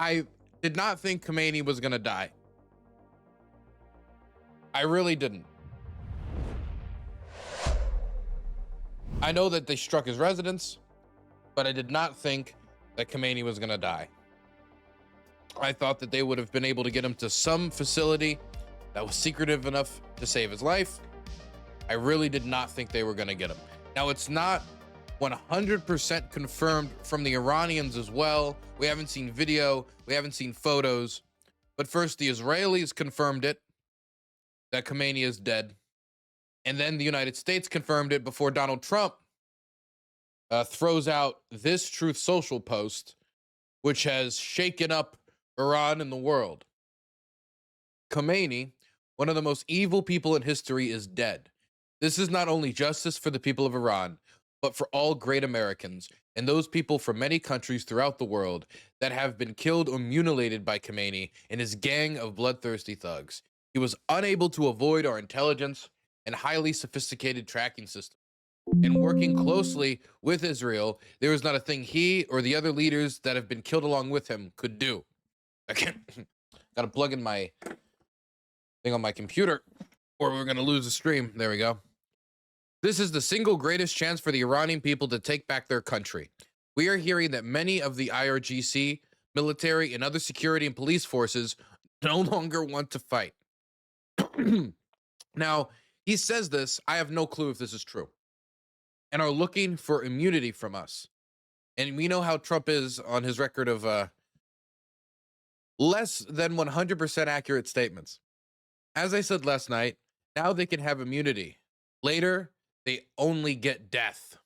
I did not think Khamenei was going to die. I really didn't. I know that they struck his residence, but I did not think that Khamenei was going to die. I thought that they would have been able to get him to some facility that was secretive enough to save his life. I really did not think they were going to get him. Now, it's not 100% confirmed from the Iranians as well. We haven't seen video, we haven't seen photos. But first, the Israelis confirmed it, that Khamenei is dead. And then the United States confirmed it before Donald Trump throws out this Truth Social post, which has shaken up Iran and the world. Khamenei, one of the most evil people in history, is dead. This is not only justice for the people of Iran, but for all great Americans and those people from many countries throughout the world that have been killed or mutilated by Khamenei and his gang of bloodthirsty thugs. He was unable to avoid our intelligence and highly sophisticated tracking system. And working closely with Israel, there was not a thing he or the other leaders that have been killed along with him could do. I can't, gotta plug in my thing on my computer or we're gonna lose the stream. There we go. This is the single greatest chance for the Iranian people to take back their country. We are hearing that many of the IRGC, military, and other security and police forces no longer want to fight. Now, he says this, I have no clue if this is true, and are looking for immunity from us. And we know how Trump is on his record of less than 100% accurate statements. As I said last night, now they can have immunity. Later, they only get death.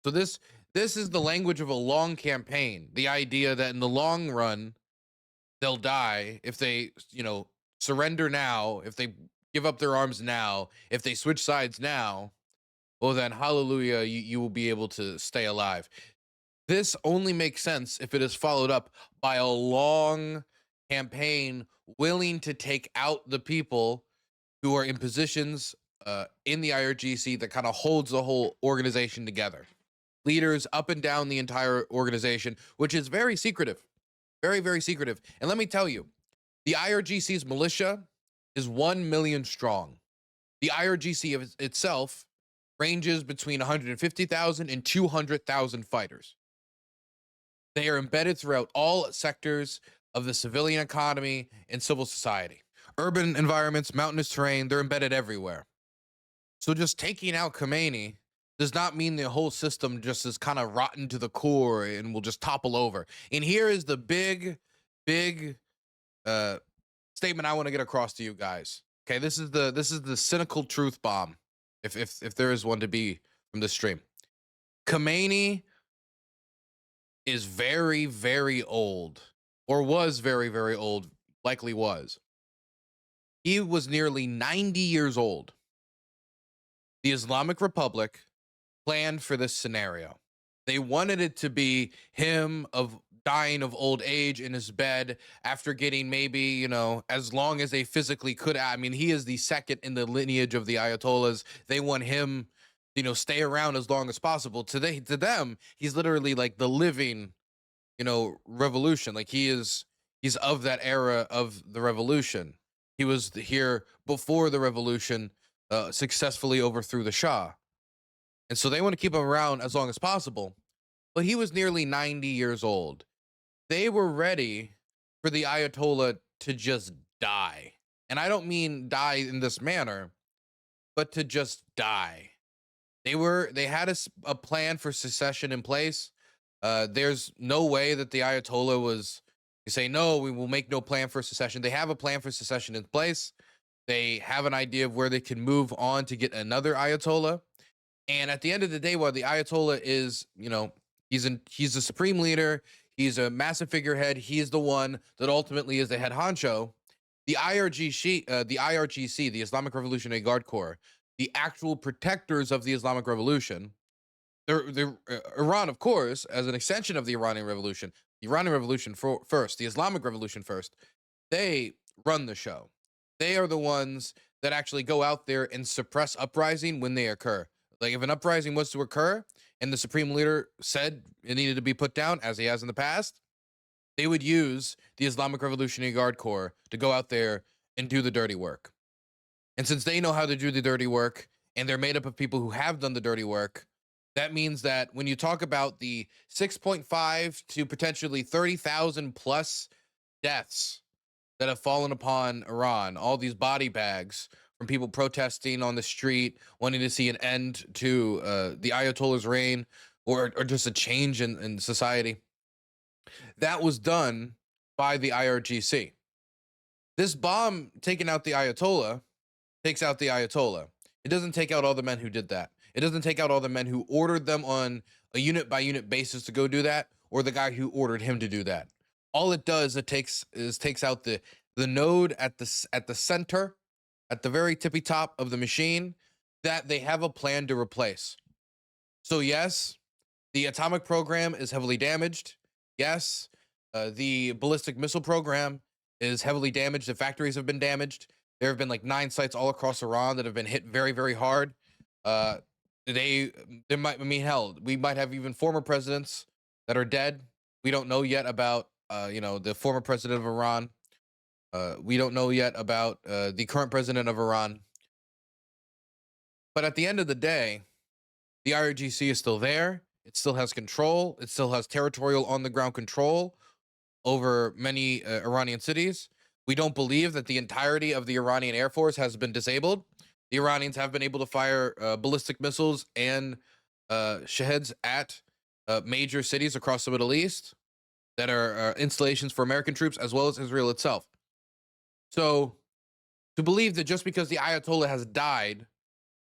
So this is the language of a long campaign. The idea that in the long run, they'll die if they, surrender now, if they give up their arms now, if they switch sides now, well then, hallelujah, you will be able to stay alive. This only makes sense if it is followed up by a long campaign willing to take out the people who are in positions in the IRGC that kind of holds the whole organization together. Leaders up and down the entire organization, which is very secretive, very, very secretive. And let me tell you, the IRGC's militia is 1 million strong. The IRGC itself ranges between 150,000 and 200,000 fighters. They are embedded throughout all sectors of the civilian economy and civil society. Urban environments, mountainous terrain, they're embedded everywhere. So just taking out Khamenei does not mean the whole system just is kind of rotten to the core and will just topple over. And here is the big statement I want to get across to you guys. Okay, this is the cynical truth bomb, if there is one to be from this stream. Khamenei is very, very old, or was very, very old, likely was. He was nearly 90 years old. The Islamic Republic planned for this scenario. They wanted it to be him dying of old age in his bed after getting maybe, as long as they physically could. I mean, he is the second in the lineage of the Ayatollahs. They want him, stay around as long as possible. To them, he's literally like the living, revolution. Like he's of that era of the revolution. He was here before the revolution successfully overthrew the Shah. And so they want to keep him around as long as possible. But he was nearly 90 years old. They were ready for the Ayatollah to just die. And I don't mean die in this manner, but to just die. They had a plan for secession in place. There's no way that the Ayatollah was, you say, no, we will make no plan for secession. They have a plan for secession in place. They have an idea of where they can move on to get another Ayatollah. And at the end of the day, while the Ayatollah is, he's the supreme leader, he's a massive figurehead, he's the one that ultimately is the head honcho. The IRGC, the Islamic Revolutionary Guard Corps, the actual protectors of the Islamic Revolution, they're Iran, of course, as an extension of the Iranian Revolution. The Iranian Revolution first, the Islamic Revolution first. They run the show. They are the ones that actually go out there and suppress uprising when they occur. Like if an uprising was to occur and the supreme leader said it needed to be put down, as he has in the past, They would use the Islamic Revolutionary Guard Corps to go out there and do the dirty work. And since they know how to do the dirty work and they're made up of people who have done the dirty work, that means that when you talk about the 6.5 to potentially 30,000 plus deaths that have fallen upon Iran, all these body bags from people protesting on the street, wanting to see an end to the Ayatollah's reign or just a change in society, that was done by the IRGC. This bomb taking out the Ayatollah takes out the Ayatollah. It doesn't take out all the men who did that. It doesn't take out all the men who ordered them on a unit by unit basis to go do that, or the guy who ordered him to do that. All it does takes out the node at the center, at the very tippy top of the machine that they have a plan to replace. So yes, the atomic program is heavily damaged. Yes, the ballistic missile program is heavily damaged. The factories have been damaged. There have been like 9 sites all across Iran that have been hit very, very hard. There might, I mean, hell, we might have even former presidents that are dead. We don't know yet about, the former president of Iran. We don't know yet about the current president of Iran. But at the end of the day, the IRGC is still there. It still has control. It still has territorial on the ground control over many Iranian cities. We don't believe that the entirety of the Iranian Air Force has been disabled. The Iranians have been able to fire ballistic missiles and shaheds at major cities across the Middle East that are installations for American troops as well as Israel itself. So to believe that just because the Ayatollah has died,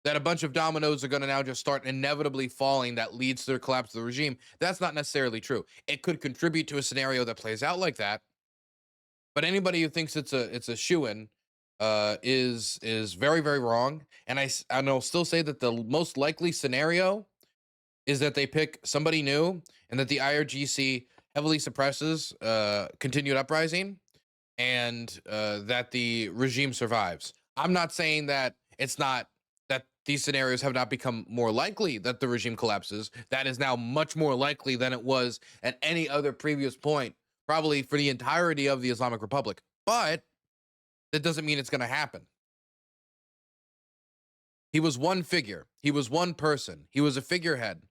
that a bunch of dominoes are going to now just start inevitably falling that leads to the collapse of the regime, that's not necessarily true. It could contribute to a scenario that plays out like that. But anybody who thinks it's a shoo-in is very, very wrong. And I'll still say that the most likely scenario is that they pick somebody new and that the IRGC heavily suppresses continued uprising and that the regime survives. I'm not saying that it's not, that these scenarios have not become more likely that the regime collapses. That is now much more likely than it was at any other previous point, probably for the entirety of the Islamic Republic. But that doesn't mean it's going to happen. He was one figure. He was one person. He was a figurehead.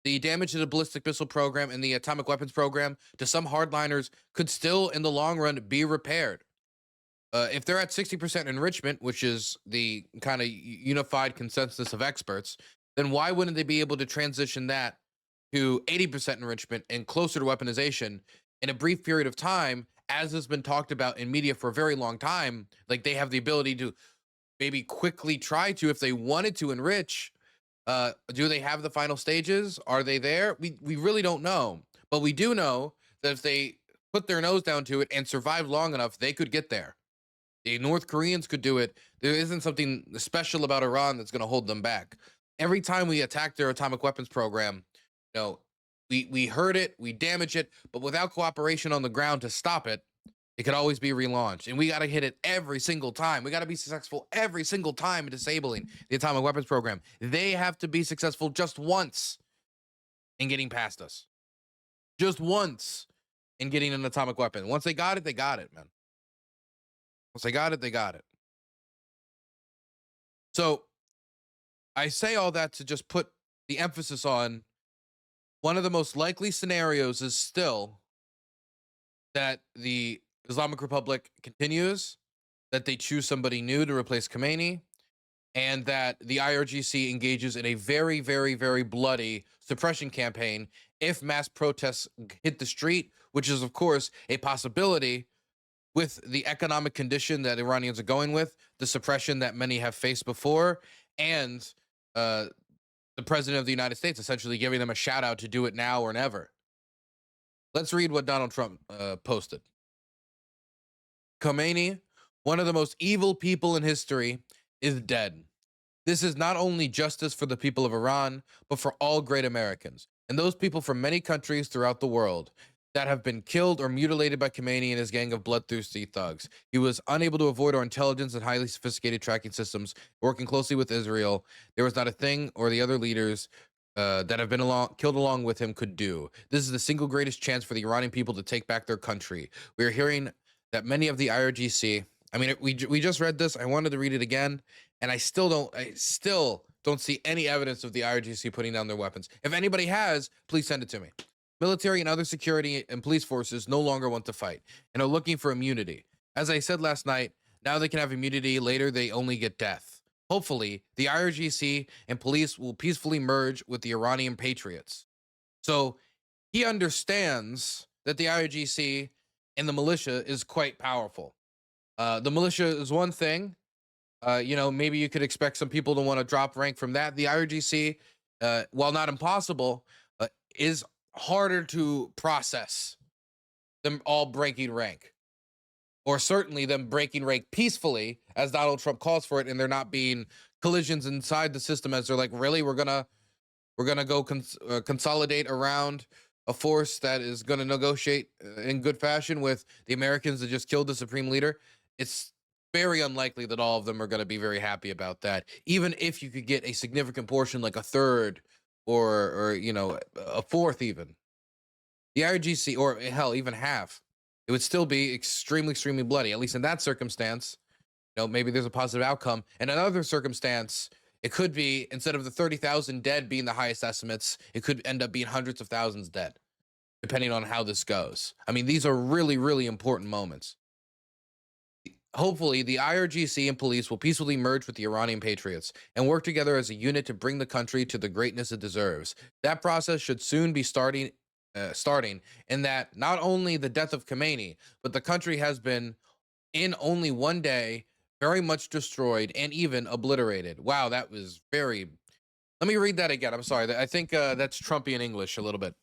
The damage to the ballistic missile program and the atomic weapons program to some hardliners could still, in the long run, be repaired. If they're at 60% enrichment, which is the kind of unified consensus of experts, then why wouldn't they be able to transition that to 80% enrichment and closer to weaponization in a brief period of time, as has been talked about in media for a very long time? Like, they have the ability to maybe quickly try to, if they wanted to enrich. Do they have the final stages? Are they there? We really don't know. But we do know that if they put their nose down to it and survive long enough, they could get there. The North Koreans could do it. There isn't something special about Iran that's going to hold them back. Every time we attack their atomic weapons program, we hurt it, we damage it, but without cooperation on the ground to stop it, it could always be relaunched. And we got to hit it every single time. We got to be successful every single time in disabling the atomic weapons program. They have to be successful just once in getting past us. Just once in getting an atomic weapon. Once they got it, man. Once they got it, they got it. So I say all that to just put the emphasis on one of the most likely scenarios is still that the Islamic Republic continues, that they choose somebody new to replace Khamenei, and that the IRGC engages in a very, very, very bloody suppression campaign if mass protests hit the street, which is, of course, a possibility with the economic condition that Iranians are going with, the suppression that many have faced before, and the president of the United States essentially giving them a shout out to do it now or never. Let's read what Donald Trump posted. Khamenei, one of the most evil people in history, is dead. This is not only justice for the people of Iran, but for all great Americans, and those people from many countries throughout the world that have been killed or mutilated by Khamenei and his gang of bloodthirsty thugs. He was unable to avoid our intelligence and highly sophisticated tracking systems, working closely with Israel. There was not a thing or the other leaders that have been killed along with him could do. This is the single greatest chance for the Iranian people to take back their country. We are hearing that many of the IRGC, I mean, we just read this. I wanted to read it again, and I still don't see any evidence of the IRGC putting down their weapons. If anybody has, please send it to me. Military and other security and police forces no longer want to fight and are looking for immunity. As I said last night, now they can have immunity. Later, they only get death. Hopefully, the IRGC and police will peacefully merge with the Iranian patriots. So he understands that the IRGC and the militia is quite powerful. The militia is one thing. Maybe you could expect some people to want to drop rank from that. The IRGC, while not impossible, is harder to process than all breaking rank. Or certainly them breaking rank peacefully, as Donald Trump calls for it, and there not being collisions inside the system, as they're like, really, we're gonna go consolidate around a force that is gonna negotiate in good fashion with the Americans that just killed the supreme leader. It's very unlikely that all of them are gonna be very happy about that. Even if you could get a significant portion, like a third or a fourth, even the IRGC, or hell, even half. It would still be extremely, extremely bloody, at least in that circumstance. Maybe there's a positive outcome. In another circumstance, it could be, instead of the 30,000 dead being the highest estimates, it could end up being hundreds of thousands dead, depending on how this goes. I mean, these are really, really important moments. Hopefully, the IRGC and police will peacefully merge with the Iranian patriots and work together as a unit to bring the country to the greatness it deserves. That process should soon be starting in that not only the death of Khamenei, but the country has been, in only one day, very much destroyed and even obliterated. Wow, that was very... Let me read that again. I'm sorry. I think that's Trumpian English a little bit.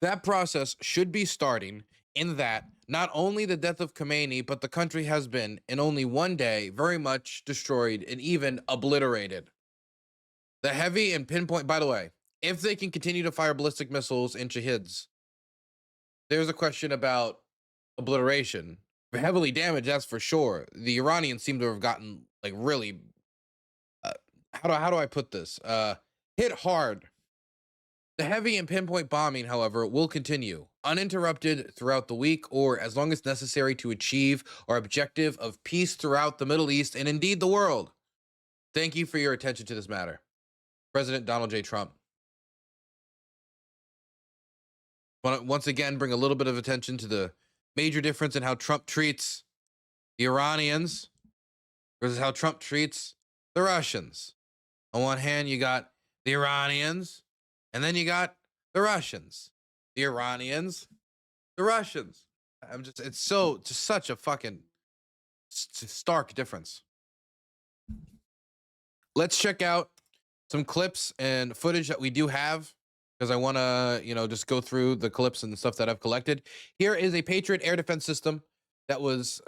That process should be starting in that not only the death of Khamenei, but the country has been, in only one day, very much destroyed and even obliterated. The heavy and pinpoint... By the way, if they can continue to fire ballistic missiles and shahids, there's a question about obliteration. Heavily damaged, that's for sure. The Iranians seem to have gotten, like, really, how do I put this? Hit hard. The heavy and pinpoint bombing, however, will continue uninterrupted throughout the week, or as long as necessary to achieve our objective of peace throughout the Middle East and indeed the world. Thank you for your attention to this matter. President Donald J. Trump. Want to once again bring a little bit of attention to the major difference in how Trump treats the Iranians versus how Trump treats the Russians. On one hand, you got the Iranians, and then you got the Russians. The Iranians, the Russians. It's such a fucking stark difference. Let's check out some clips and footage that we do have, because I want to, just go through the clips and the stuff that I've collected. Here is a Patriot air defense system that was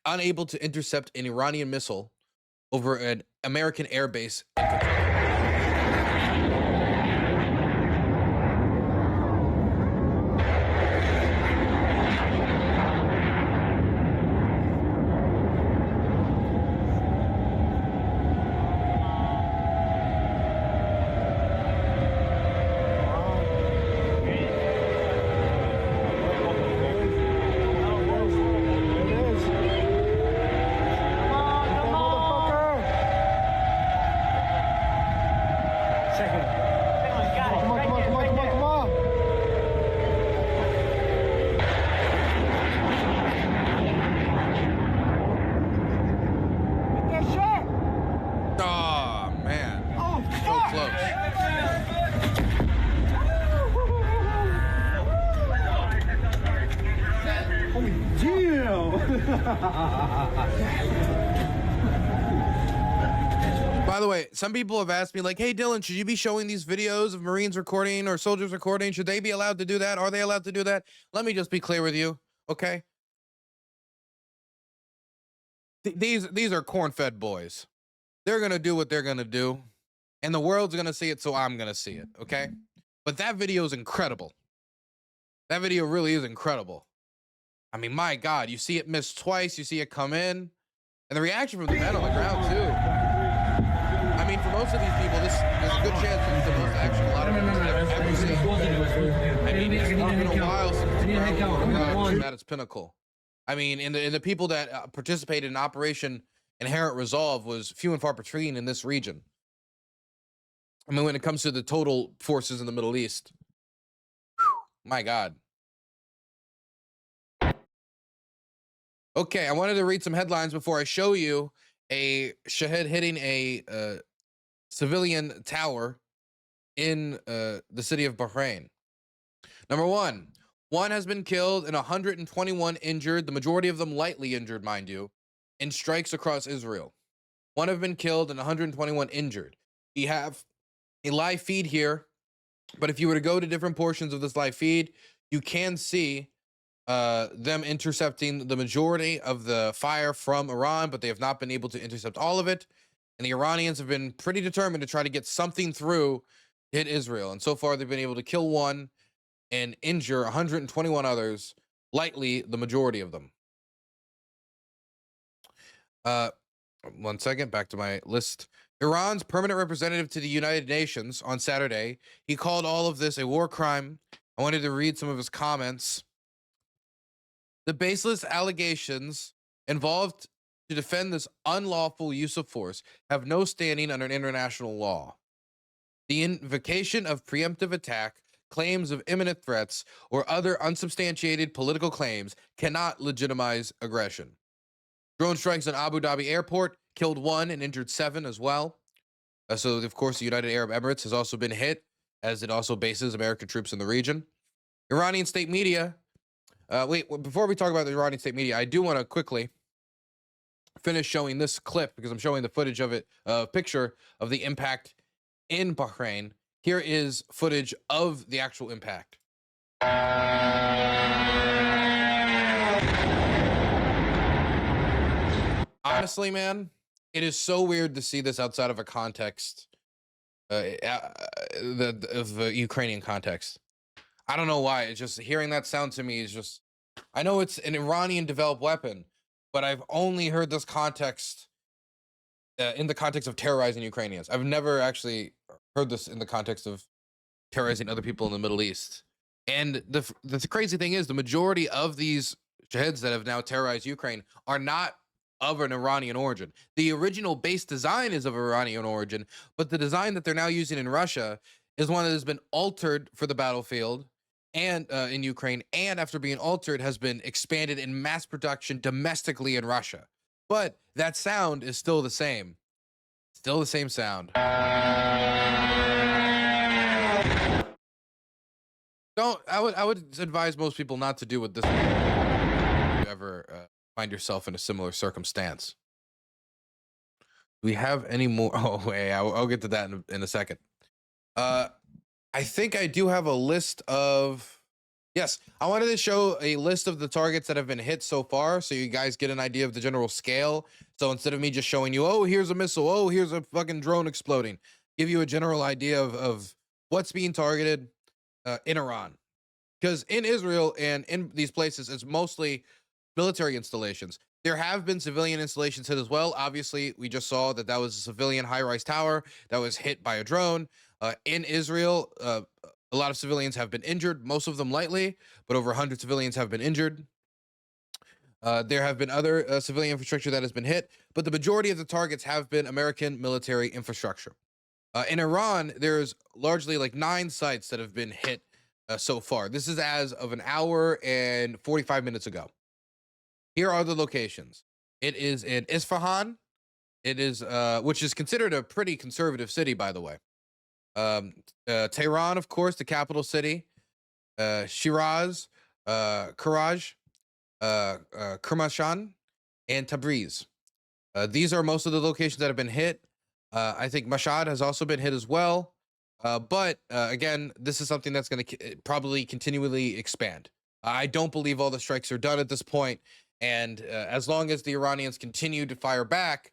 unable to intercept an Iranian missile over an American airbase in Qatar. By the way, some people have asked me, like, hey, Dylan, should you be showing these videos of Marines recording or soldiers recording? Should they be allowed to do that? Are they allowed to do that? Let me just be clear with you, okay? These are corn-fed boys. They're going to do what they're going to do, and the world's going to see it, so I'm going to see it, okay? But that video is incredible. That video really is incredible. I mean, my God, you see it miss twice, you see it come in, and the reaction from the men on the ground, too. I mean, for most of these people, there's a good chance that the most action a lot of people have ever seen. I mean, it's been a while since the was at its pinnacle. I mean, in the people that participated in Operation Inherent Resolve was few and far between in this region. I mean, when it comes to the total forces in the Middle East, my God. Okay, I wanted to read some headlines before I show you a Shahed hitting a civilian tower in the city of Bahrain. Number one has been killed and 121 injured, the majority of them lightly injured, mind you, in strikes across Israel. One have been killed and 121 injured. We have a live feed here, but if you were to go to different portions of this live feed, you can see them intercepting the majority of the fire from Iran, but they have not been able to intercept all of it. And the Iranians have been pretty determined to try to get something through to hit Israel. And so far, they've been able to kill one and injure 121 others, lightly the majority of them. 1 second, back to my list. Iran's permanent representative to the United Nations on Saturday, he called all of this a war crime. I wanted to read some of his comments. The baseless allegations involved to defend this unlawful use of force have no standing under international law. The invocation of preemptive attack, claims of imminent threats, or other unsubstantiated political claims cannot legitimize aggression. Drone strikes on Abu Dhabi airport killed 1 and injured 7 as well. So, of course, the United Arab Emirates has also been hit, as it also bases American troops in the region. Iranian state media. Before we talk about the Iranian state media, I do want to quickly finish showing this clip because I'm showing the footage of it, picture of the impact in Bahrain. Here is footage of the actual impact. Honestly, man, it is so weird to see this outside of a context, the Ukrainian context. I don't know why. It's just hearing that sound to me is just, I know it's an Iranian developed weapon, but I've only heard this context in the context of terrorizing Ukrainians. I've never actually heard this in the context of terrorizing other people in the Middle East. And the crazy thing is the majority of these shaheeds that have now terrorized Ukraine are not of an Iranian origin. The original base design is of Iranian origin, but the design that they're now using in Russia is one that has been altered for the battlefield and in Ukraine, and after being altered has been expanded in mass production domestically in Russia. But that sound is still the same. Still the same sound. I would advise most people not to do what this if you ever find yourself in a similar circumstance. Do we have any more? Oh, wait, I'll get to that in a second. I think I do have a list of, yes, I wanted to show a list of the targets that have been hit so far so you guys get an idea of the general scale. So instead of me just showing you, oh, here's a missile, oh, here's a fucking drone exploding, give you a general idea of what's being targeted in Iran. Because in Israel and in these places, it's mostly military installations. There have been civilian installations hit as well. Obviously, we just saw that was a civilian high-rise tower that was hit by a drone. In Israel, a lot of civilians have been injured, most of them lightly, but over 100 civilians have been injured. There have been other civilian infrastructure that has been hit, but the majority of the targets have been American military infrastructure. In Iran, there's largely like 9 sites that have been hit so far. This is as of an hour and 45 minutes ago. Here are the locations. It is in Isfahan. It is, which is considered a pretty conservative city, by the way. Tehran, of course, the capital city. Shiraz, Karaj, Kermashan, and Tabriz. These are most of the locations that have been hit. I think Mashhad has also been hit as well. But again, this is something that's going to probably continually expand. I don't believe all the strikes are done at this point. And as long as the Iranians continue to fire back,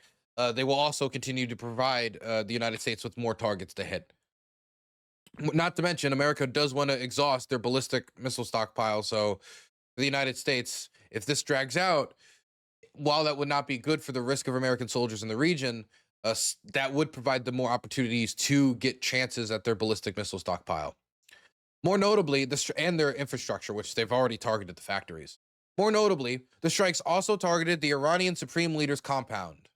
they will also continue to provide the United States with more targets to hit. Not to mention, America does want to exhaust their ballistic missile stockpile. So for the United States, if this drags out, while that would not be good for the risk of American soldiers in the region, that would provide them more opportunities to get chances at their ballistic missile stockpile. More notably, and their infrastructure, which they've already targeted the factories. More notably, the strikes also targeted the Iranian Supreme Leader's compound.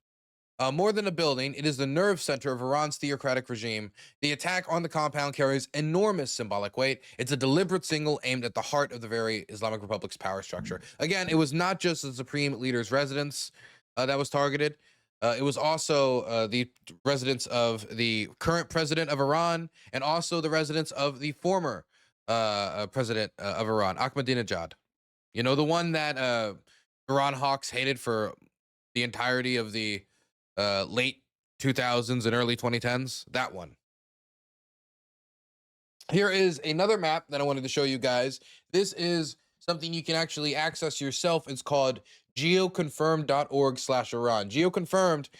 More than a building, it is the nerve center of Iran's theocratic regime. The attack on the compound carries enormous symbolic weight. It's a deliberate signal aimed at the heart of the very Islamic Republic's power structure. Again, it was not just the Supreme Leader's residence that was targeted. It was also the residence of the current president of Iran and also the residence of the former president of Iran, Ahmadinejad. You know, the one that Iran hawks hated for the entirety of the late 2000s and early 2010s, that one. Here is another map that I wanted to show you guys. This is something you can actually access yourself. It's called geoconfirmed.org/Iran. Geoconfirmed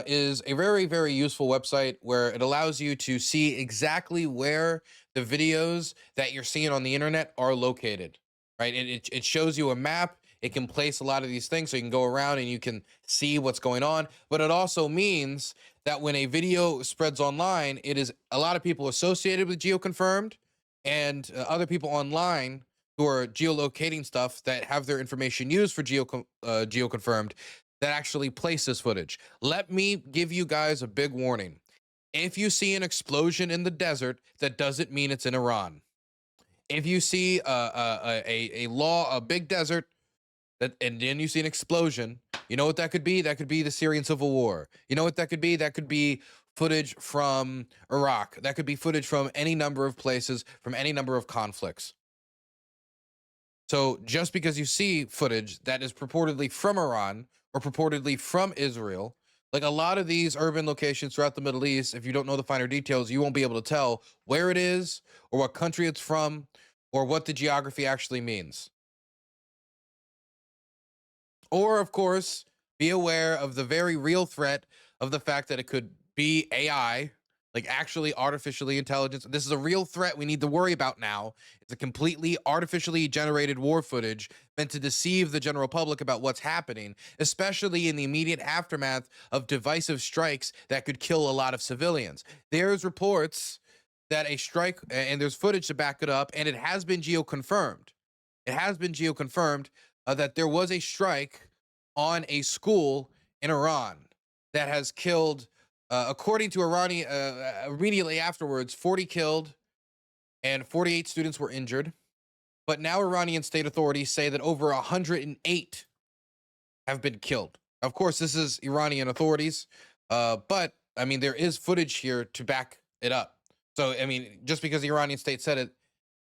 is a very, very useful website where it allows you to see exactly where the videos that you're seeing on the internet are located, right? It shows you a map. It can place a lot of these things so you can go around and you can see what's going on. But it also means that when a video spreads online, it is a lot of people associated with geoconfirmed and other people online who are geolocating stuff that have their information used for geoconfirmed that actually place this footage. Let me give you guys a big warning. If you see an explosion in the desert, that doesn't mean it's in Iran. If you see a big desert, and then you see an explosion, you know what that could be? That could be the Syrian civil war. You know what that could be? That could be footage from Iraq. That could be footage from any number of places, from any number of conflicts. So just because you see footage that is purportedly from Iran or purportedly from Israel, like a lot of these urban locations throughout the Middle East, if you don't know the finer details, you won't be able to tell where it is or what country it's from or what the geography actually means. Or, of course, be aware of the very real threat of the fact that it could be AI, like actually artificially intelligence. This is a real threat we need to worry about now. It's a completely artificially generated war footage meant to deceive the general public about what's happening, especially in the immediate aftermath of divisive strikes that could kill a lot of civilians. There's reports that a strike, and there's footage to back it up, and it has been geoconfirmed. It has been geoconfirmed that there was a strike on a school in Iran that has killed, according to Iranian, immediately afterwards, 40 killed and 48 students were injured. But now Iranian state authorities say that over 108 have been killed. Of course, this is Iranian authorities, but I mean, there is footage here to back it up. So, I mean, just because the Iranian state said it,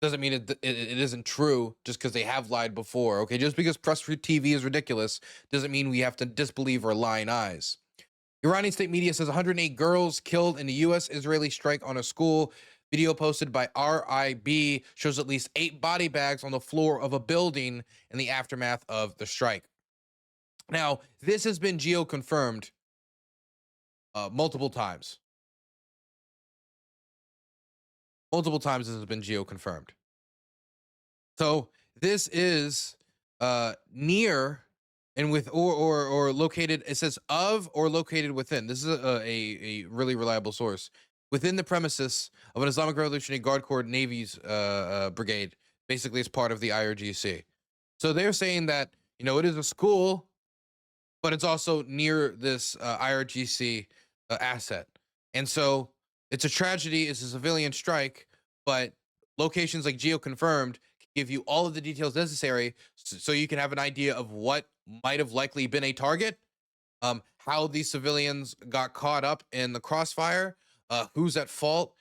doesn't mean it isn't true just because they have lied before. Okay, just because press for TV is ridiculous doesn't mean we have to disbelieve our lying eyes. Iranian state media says 108 girls killed in the U.S.-Israeli strike on a school. Video posted by RIB shows at least 8 body bags on the floor of a building in the aftermath of the strike. Now, this has been geoconfirmed multiple times. Multiple times this has been geoconfirmed. So this is near and with or located. It says of or located within. This is a really reliable source within the premises of an Islamic Revolutionary Guard Corps Navy's brigade. Basically, it's part of the IRGC. So they're saying that, you know, it is a school, but it's also near this IRGC asset, and so it's a tragedy. It's a civilian strike, but locations like geoconfirmed can give you all of the details necessary so you can have an idea of what might have likely been a target, how these civilians got caught up in the crossfire, who's at fault,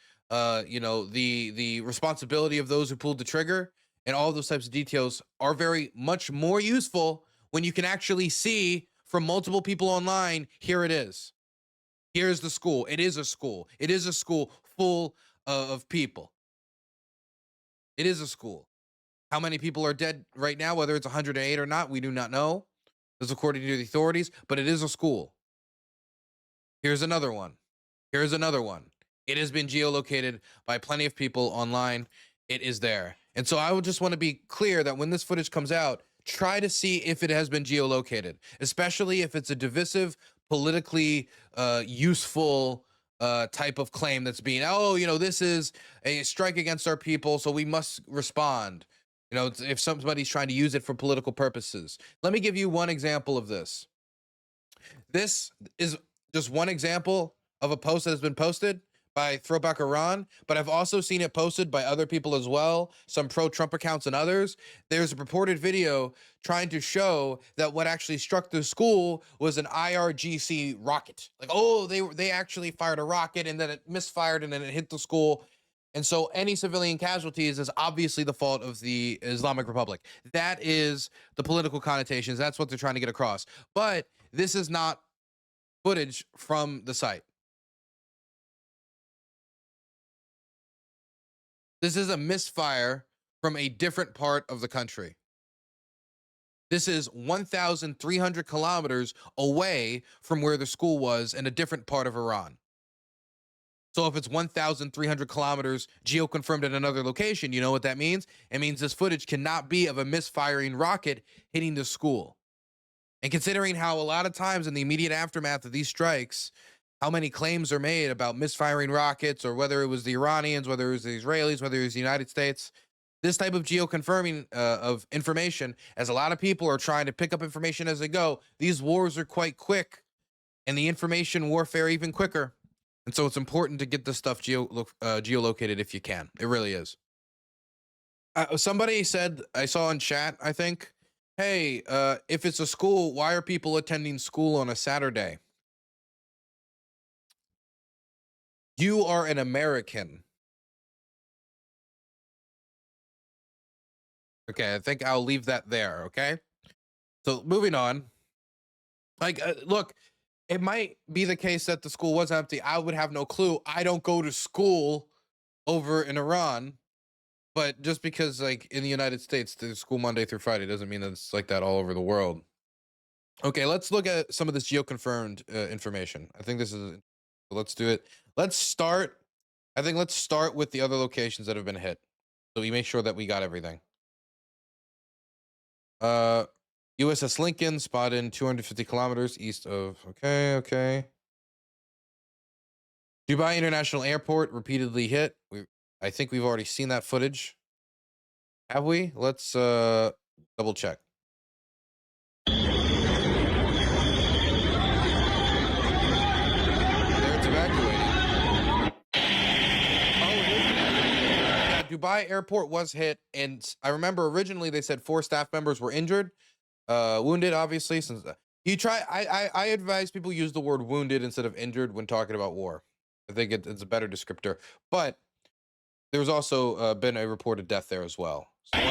you know, the responsibility of those who pulled the trigger, and all those types of details are very much more useful when you can actually see from multiple people online, here it is. Here's the school. It is a school. It is a school full of people. It is a school. How many people are dead right now, whether it's 108 or not, we do not know. This is according to the authorities, but it is a school. Here's another one. Here's another one. It has been geolocated by plenty of people online. It is there. And so I would just want to be clear that when this footage comes out, try to see if it has been geolocated, especially if it's a divisive politically useful type of claim that's being, oh, you know, this is a strike against our people, so we must respond. You know, if somebody's trying to use it for political purposes. Let me give you one example of this. This is just one example of a post that has been posted by Throwback Iran, but I've also seen it posted by other people as well, some pro-Trump accounts and others. There's a purported video trying to show that what actually struck the school was an IRGC rocket. Like, oh, they actually fired a rocket and then it misfired and then it hit the school. And so any civilian casualties is obviously the fault of the Islamic Republic. That is the political connotations. That's what they're trying to get across. But this is not footage from the site. This is a misfire from a different part of the country. This is 1,300 kilometers away from where the school was in a different part of Iran. So if it's 1,300 kilometers geoconfirmed at another location, you know what that means? It means this footage cannot be of a misfiring rocket hitting the school. And considering how a lot of times in the immediate aftermath of these strikes, how many claims are made about misfiring rockets, or whether it was the Iranians, whether it was the Israelis, whether it was the United States, this type of geoconfirming of information, as a lot of people are trying to pick up information as they go, these wars are quite quick, and the information warfare even quicker. And so it's important to get this stuff geolocated if you can. It really is. Somebody said, I saw in chat, I think, hey, if it's a school, why are people attending school on a Saturday? You are an American. Okay, I think I'll leave that there, okay? So moving on. Like, look, it might be the case that the school was empty. I would have no clue. I don't go to school over in Iran. But just because, like, in the United States, there's school Monday through Friday doesn't mean that it's like that all over the world. Okay, let's look at some of this geoconfirmed information. I think this is... Let's do it. Let's start with the other locations that have been hit, so we make sure that we got everything. USS Lincoln spotted in 250 kilometers east of... Okay. Dubai International Airport repeatedly hit. I think we've already seen that footage. Have we? Let's double check. Dubai airport was hit, and I remember originally they said 4 staff members were injured, wounded, obviously. Since I advise people use the word wounded instead of injured when talking about war. I think it's a better descriptor. But there's also been a reported death there as well. So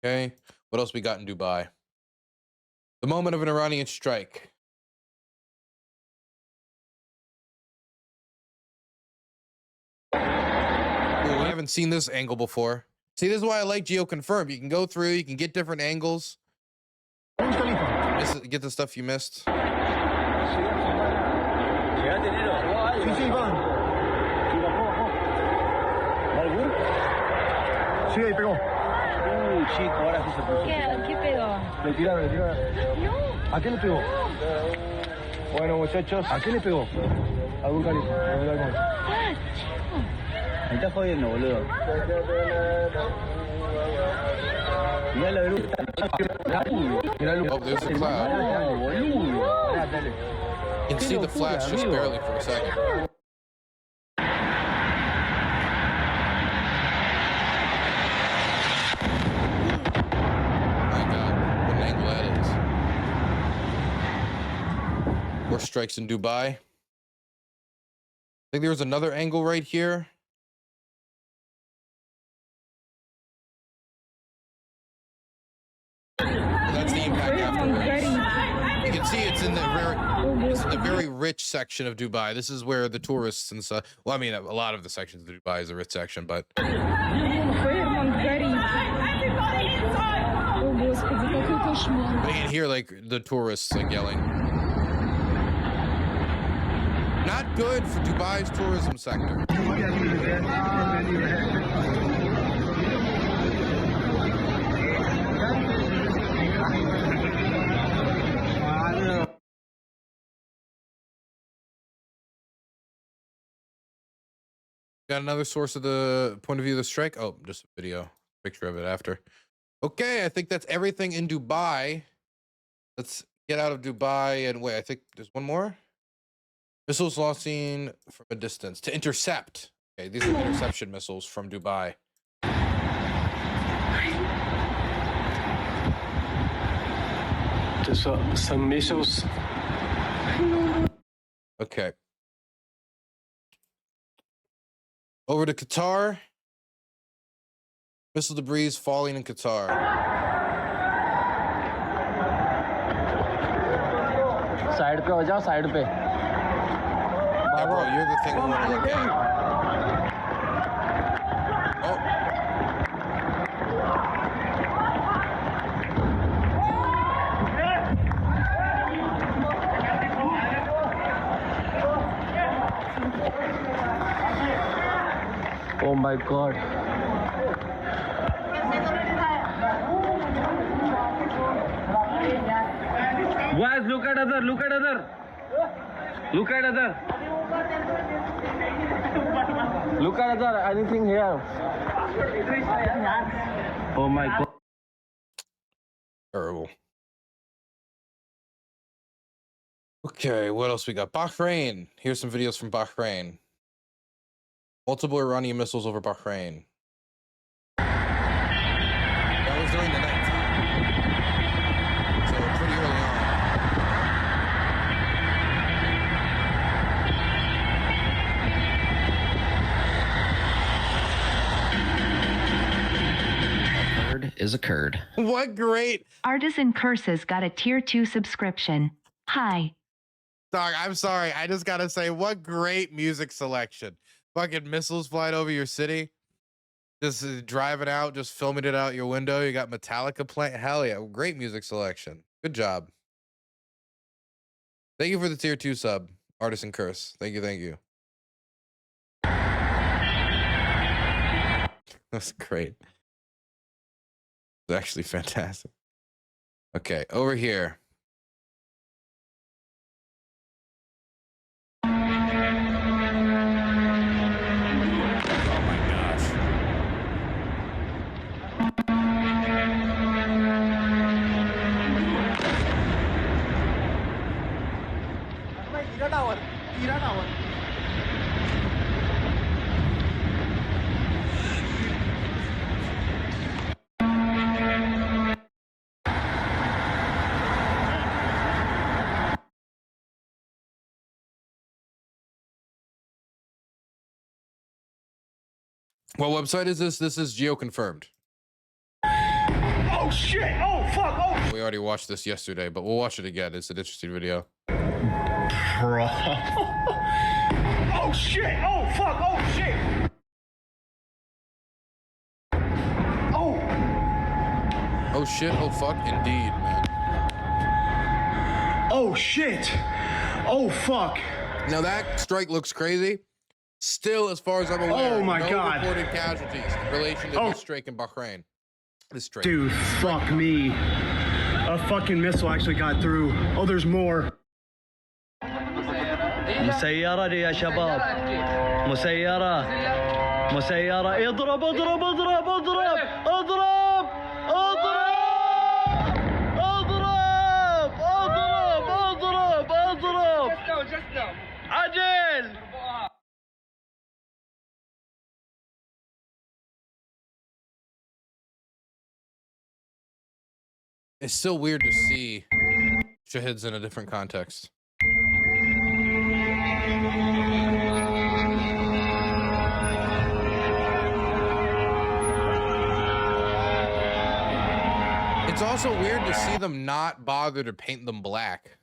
okay, what else we got in Dubai? The moment of an Iranian strike. I haven't seen this angle before. See, this is why I like geoconfirm. You can go through, you can get different angles. Get the stuff you missed. ¿Qué pegó? Le tiraron. No. ¿A qué le pegó? Bueno, muchachos, ¿a qué le pegó? A Burkali. Me está jodiendo, boludo. Mirá la luz. Mirá la luz. Oh, there's a cloud. You can see the flash just barely for a second. My God, what an angle that is. More strikes in Dubai. I think there was another angle right here. That's the impact afterwards. You can see it's in the very rich section of Dubai. This is where the tourists and stuff. Well, I mean, a lot of the sections of Dubai is the rich section, but. You can hear like the tourists like yelling. Not good for Dubai's tourism sector. Got another source of the point of view of the strike. Oh, just a video, picture of it after. Okay, I think that's everything in Dubai. Let's get out of Dubai and wait. I think there's one more. Missiles launching from a distance to intercept. Okay, these are interception missiles from Dubai. Just some missiles. Okay. Over to Qatar. Missile debris falling in Qatar. Side पे हो जाओ, side पे. Yeah, bro, you're the thing we want to look at. Oh my God. Guys, look at other. Look at other. Look at other. Look at other. Anything here? Oh my God. Terrible. Okay, what else we got? Bahrain. Here's some videos from Bahrain. Multiple Iranian missiles over Bahrain. That was during the night time. So pretty early A curd is a curd. on. What great. Artisan Curses got a tier 2 subscription. Hi. Dog, I'm sorry. I just gotta say, what great music selection. Fucking missiles flying over your city. Just driving out, just filming it out your window. You got Metallica playing. Hell yeah. Great music selection. Good job. Thank you for the tier 2 sub, Artisan Curse. Thank you, thank you. That's great. It's actually fantastic. Okay, over here. Oh my gosh. What website is this? This is geo-confirmed. Oh shit! Oh fuck! Oh. We already watched this yesterday, but we'll watch it again. It's an interesting video. Bro. Oh shit! Oh fuck! Oh shit! Oh. Oh shit, oh fuck, indeed, man. Oh shit! Oh fuck! Now that strike looks crazy. Still, as far as I'm aware, Oh my no God. reported casualties in relation to Oh. this strike in Bahrain. This strike. Dude, fuck me. A fucking missile actually got through. Oh, there's more. مسيرة دي يا شباب مسيرة مسيرة اضرب اضرب اضرب اضرب اضرب اضرب اضرب اضرب اضرب اضرب عجل It's still weird to see shahids in a different context. It's also weird to see them not bother to paint them black.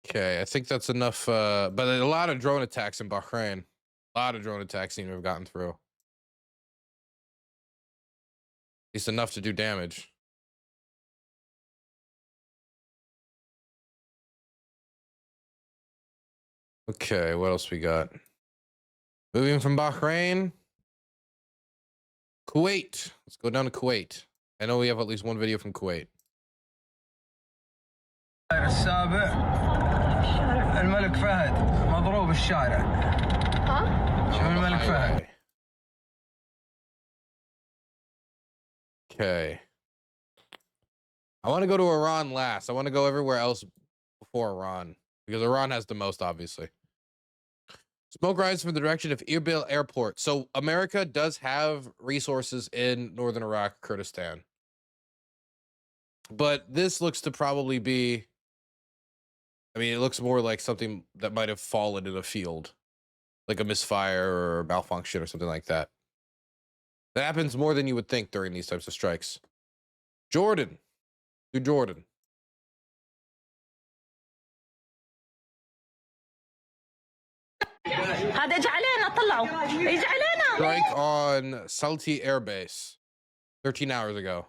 Okay, I think that's enough. But a lot of drone attacks in Bahrain. A lot of drone attacks seem to have gotten through. At least enough to do damage. Okay, what else we got? Moving from Bahrain. Kuwait. Let's go down to Kuwait. I know we have at least one video from Kuwait. السابع الملك فهد مضروب الشارع. ها؟ شوف الملك فهد. Okay. I want to go to Iran last. I want to go everywhere else before Iran because Iran has the most, obviously. Smoke rise from the direction of Erbil Airport. So America does have resources in northern Iraq, Kurdistan. But this looks to probably be, I mean, it looks more like something that might have fallen in a field, like a misfire or a malfunction or something like that. That happens more than you would think during these types of strikes. Jordan. Do Jordan. Strike on Salti Air Base 13 hours ago.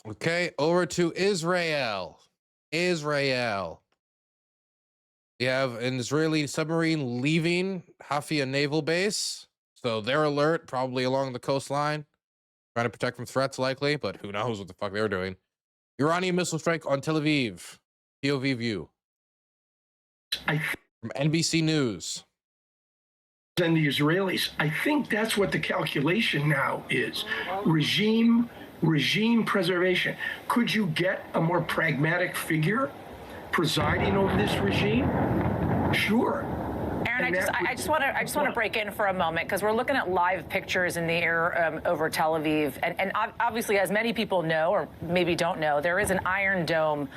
Okay, over to Israel. Israel. You have an Israeli submarine leaving Hafia Naval Base. So they're alert, probably along the coastline, trying to protect from threats likely, but who knows what the fuck they're doing. Iranian missile strike on Tel Aviv. POV view. From NBC News. And the Israelis, I think that's what the calculation now is. Regime preservation. Could you get a more pragmatic figure presiding over this regime? Sure. Aaron, I just want to break in for a moment because we're looking at live pictures in the air over Tel Aviv, and obviously, as many people know or maybe don't know, there is an Iron Dome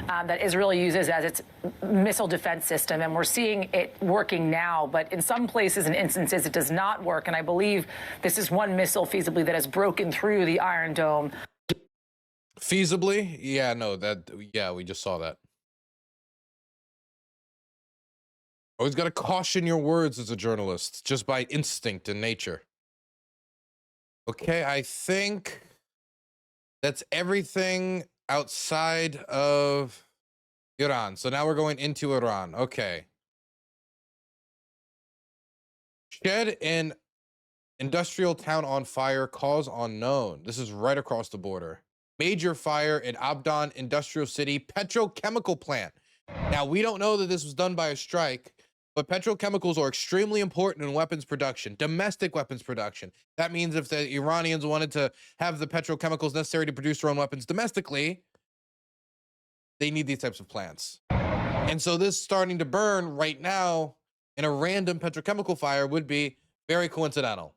that Israel uses as its missile defense system, and we're seeing it working now. But in some places and instances, it does not work, and I believe this is one missile feasibly that has broken through the Iron Dome. Feasibly? Yeah, no, we just saw that. Always got to caution your words as a journalist, just by instinct and nature. Okay, I think that's everything outside of Iran. So now we're going into Iran. Okay. Shed in industrial town on fire, cause unknown. This is right across the border. Major fire in Abdan industrial city petrochemical plant. Now, we don't know that this was done by a strike, but petrochemicals are extremely important in weapons production, domestic weapons production. That means if the Iranians wanted to have the petrochemicals necessary to produce their own weapons domestically, they need these types of plants. And so this starting to burn right now in a random petrochemical fire would be very coincidental.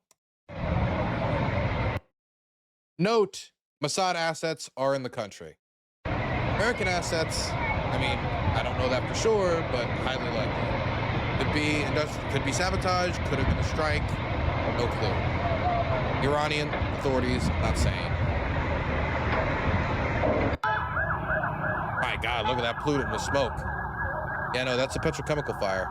Note, Mossad assets are in the country. American assets, I mean, I don't know that for sure, but highly likely. Could be sabotage, could have been a strike, no clue. Iranian authorities not saying. My God, look at that plume with smoke. Yeah, no, that's a petrochemical fire.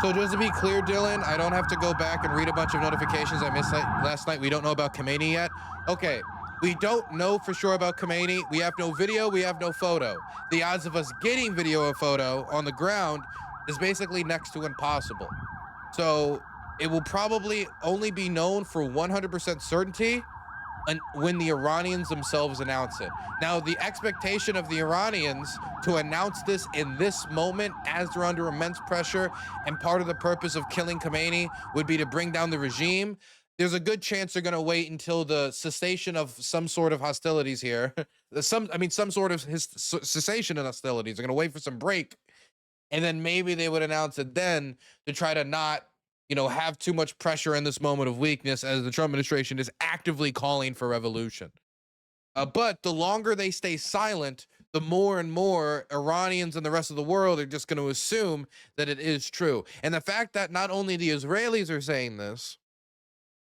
So just to be clear, Dylan, I don't have to go back and read a bunch of notifications I missed last night. We don't know about Khamenei yet. Okay, we don't know for sure about Khamenei. We have no video, we have no photo. The odds of us getting video or photo on the ground is basically next to impossible. So it will probably only be known for 100% certainty when the Iranians themselves announce it. Now, the expectation of the Iranians to announce this in this moment as they're under immense pressure and part of the purpose of killing Khamenei would be to bring down the regime. There's a good chance they're going to wait until the cessation of some sort of hostilities here. some sort of cessation in hostilities. They're going to wait for some break. And then maybe they would announce it then to try to not you know, have too much pressure in this moment of weakness as the Trump administration is actively calling for revolution. But the longer they stay silent, the more and more Iranians and the rest of the world are just going to assume that it is true. And the fact that not only the Israelis are saying this,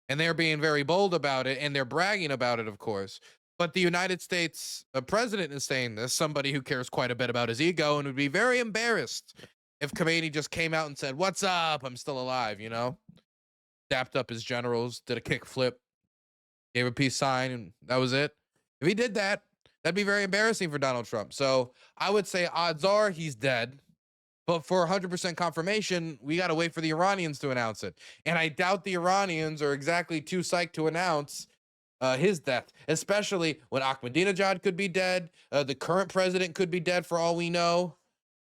and they're being very bold about it, and they're bragging about it, of course, but the United States president is saying this, somebody who cares quite a bit about his ego and would be very embarrassed if Khamenei just came out and said, "What's up? I'm still alive," you know? Dapped up his generals, did a kickflip, gave a peace sign, and that was it. If he did that, that'd be very embarrassing for Donald Trump. So I would say odds are he's dead. But for 100% confirmation, we got to wait for the Iranians to announce it. And I doubt the Iranians are exactly too psyched to announce his death, especially when Ahmadinejad could be dead. The current president could be dead for all we know.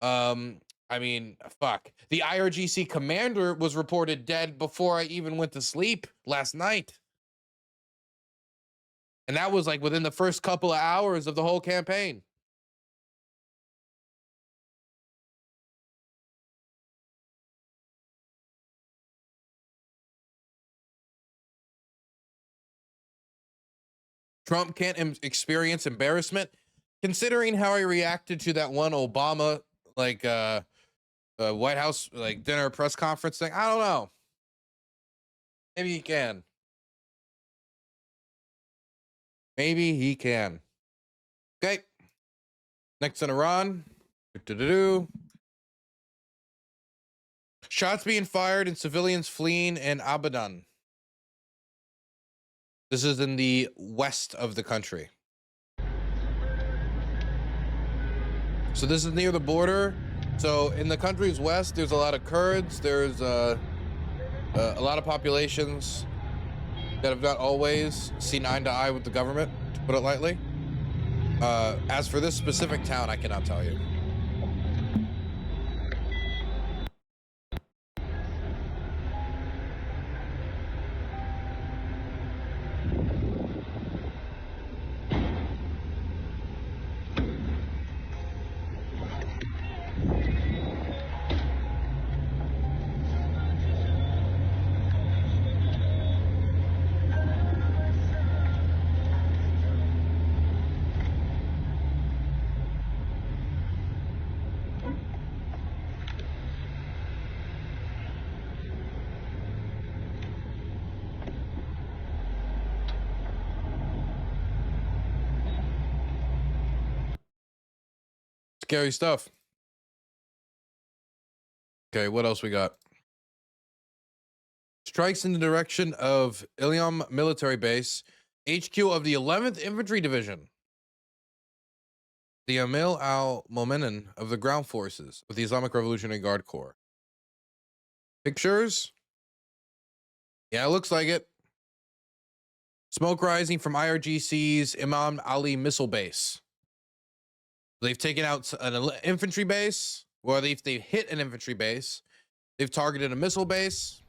I mean, fuck. The IRGC commander was reported dead before I even went to sleep last night. And that was like within the first couple of hours of the whole campaign. Trump can't experience embarrassment, considering how he reacted to that one Obama White House dinner press conference thing. I don't know. Maybe he can. Maybe he can. Okay. Next in Iran. Shots being fired and civilians fleeing in Abadan. This is in the west of the country. So this is near the border. So in the country's west, there's a lot of Kurds. There's a lot of populations that have not always seen eye to eye with the government, to put it lightly. As for this specific town, I cannot tell you. Scary stuff. Okay, what else we got? Strikes in the direction of Ilyum military base, HQ of the 11th Infantry Division. The Amir al-Momenin of the ground forces of the Islamic Revolutionary Guard Corps. Pictures? Yeah, it looks like it. Smoke rising from IRGC's Imam Ali missile base. They've taken out an infantry base. Well, they've hit an infantry base. They've targeted a missile base.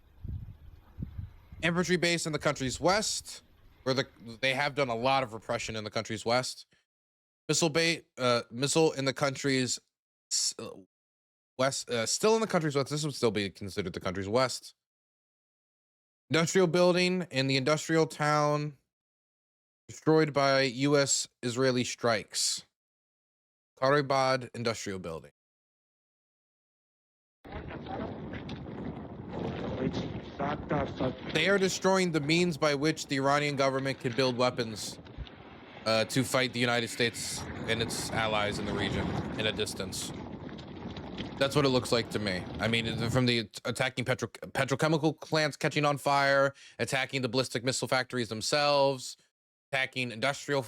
Infantry base in the country's west, where they have done a lot of repression in the country's west. Missile in the country's west, still in the country's west. This would still be considered the country's west. Industrial building in the industrial town destroyed by U.S. Israeli strikes. Karabad industrial building. They are destroying the means by which the Iranian government can build weapons to fight the United States and its allies in the region in a distance. That's what it looks like to me. I mean, from the attacking petrochemical plants catching on fire, attacking the ballistic missile factories themselves, attacking industrial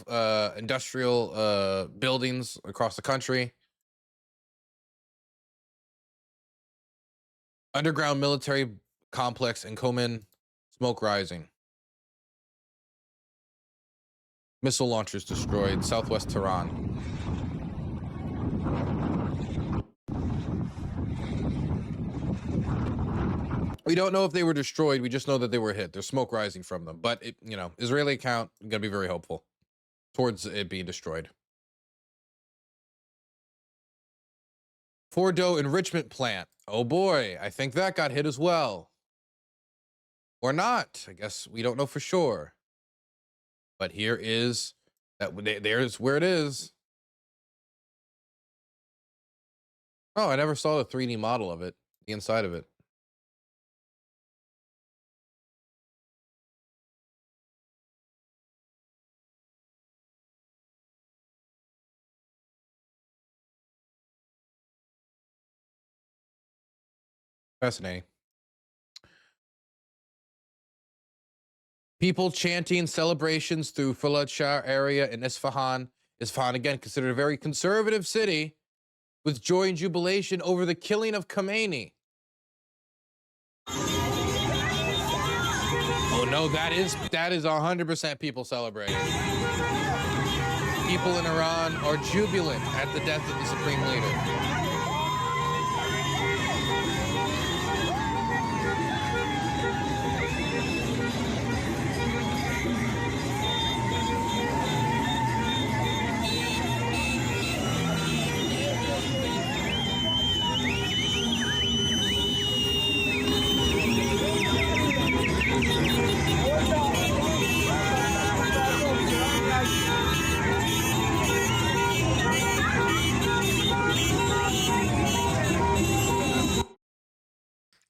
buildings across the country. Underground military complex in Khomeini, smoke rising. Missile launchers destroyed, southwest Tehran. We don't know if they were destroyed. We just know that they were hit. There's smoke rising from them. But, Israeli account, going to be very hopeful towards it being destroyed. Fordo enrichment plant. Oh boy, I think that got hit as well. or not. I guess we don't know for sure. But here is that. There's where it is. Oh, I never saw the 3D model of it, the inside of it. Fascinating. People chanting celebrations through Fuladshah area in Isfahan. Isfahan, again, considered a very conservative city, with joy and jubilation over the killing of Khamenei. Oh no, that is 100% people celebrating. People in Iran are jubilant at the death of the supreme leader.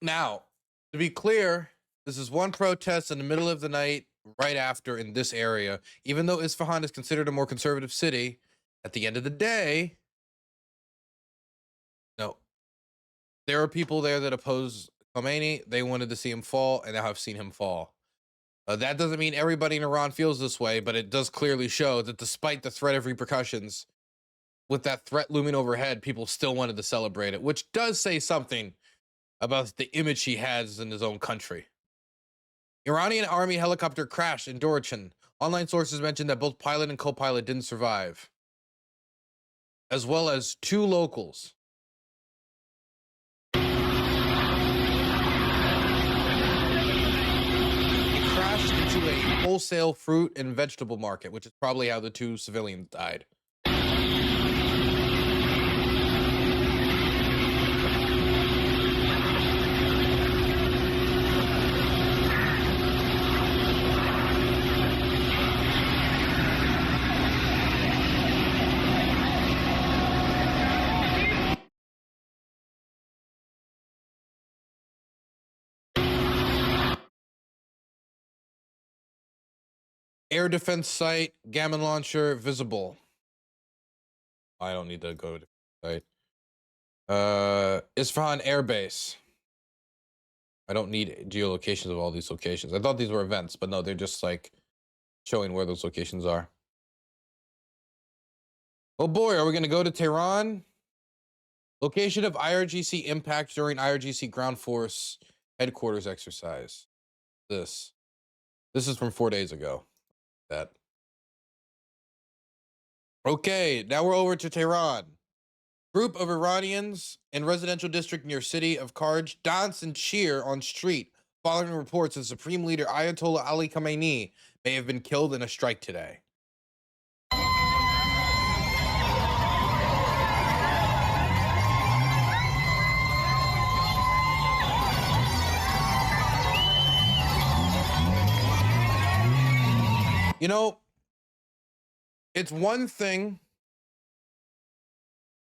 Now, to be clear, this is one protest in the middle of the night, right after in this area. Even though Isfahan is considered a more conservative city, at the end of the day, no, there are people there that oppose Khamenei. They wanted to see him fall, and now have seen him fall. That doesn't mean everybody in Iran feels this way, but it does clearly show that despite the threat of repercussions, with that threat looming overhead, people still wanted to celebrate it, which does say something about the image he has in his own country. Iranian army helicopter crashed in Dorichan. Online sources mentioned that both pilot and co-pilot didn't survive, as well as 2 locals. It crashed into a wholesale fruit and vegetable market, which is probably how the 2 civilians died. Air defense site, Gammon launcher visible. I don't need to go to the site. Isfahan Air Base. I don't need geolocations of all these locations. I thought these were events, but no, they're just like showing where those locations are. Oh boy, are we going to go to Tehran? Location of IRGC impact during IRGC ground force headquarters exercise. This is from 4 days ago. That. Okay, now we're over to Tehran. Group of Iranians in residential district near city of Karj dance and cheer on street following reports that Supreme Leader Ayatollah Ali Khamenei may have been killed in a strike today. You know, it's one thing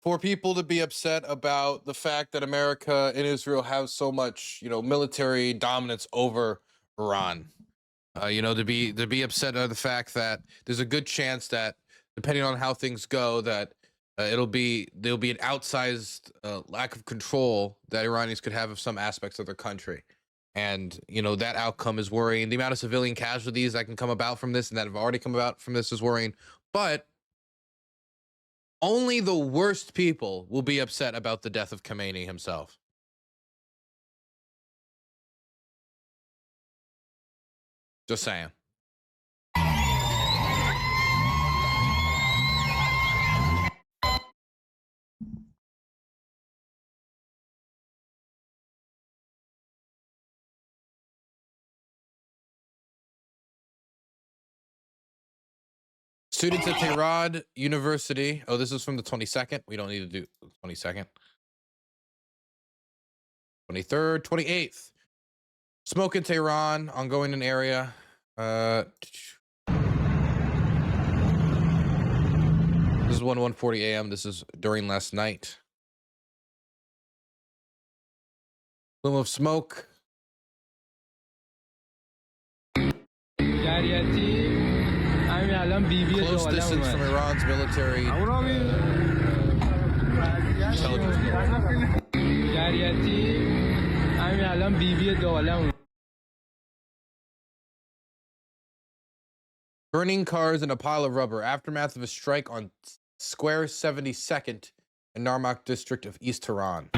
for people to be upset about the fact that America and Israel have so much, military dominance over Iran. To be upset at the fact that there's a good chance that, depending on how things go, that there'll be an outsized lack of control that Iranians could have of some aspects of their country. And, that outcome is worrying. The amount of civilian casualties that can come about from this and that have already come about from this is worrying. But only the worst people will be upset about the death of Khamenei himself. Just saying. Students at Tehran University. Oh, this is from the 22nd. We don't need to do the 22nd. 23rd, 28th. Smoke in Tehran, ongoing in area. This is 1:40 a.m. This is during last night. Plume of smoke. Close distance from Iran's military intelligence. Burning cars in a pile of rubber. Aftermath of a strike on Square 72nd in Narmak district of East Tehran.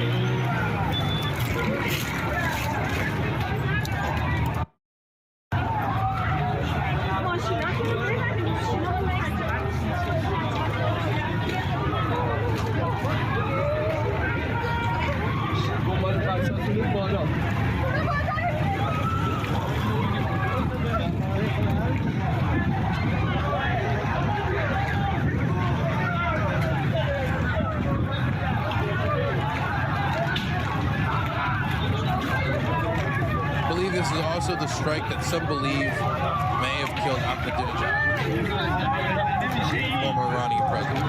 This is also the strike that some believe may have killed Ahmadinejad, former Iranian president.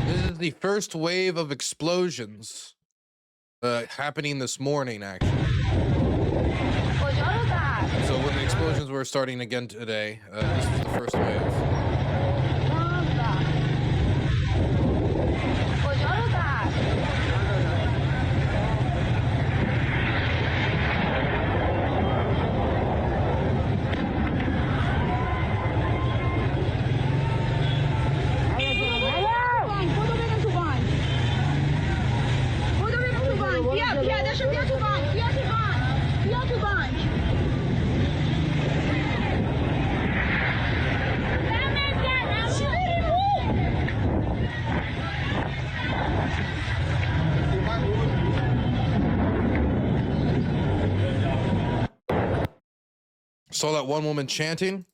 This is the first wave of explosions happening this morning, actually. So when the explosions were starting again today, this was the first wave. Saw that one woman chanting.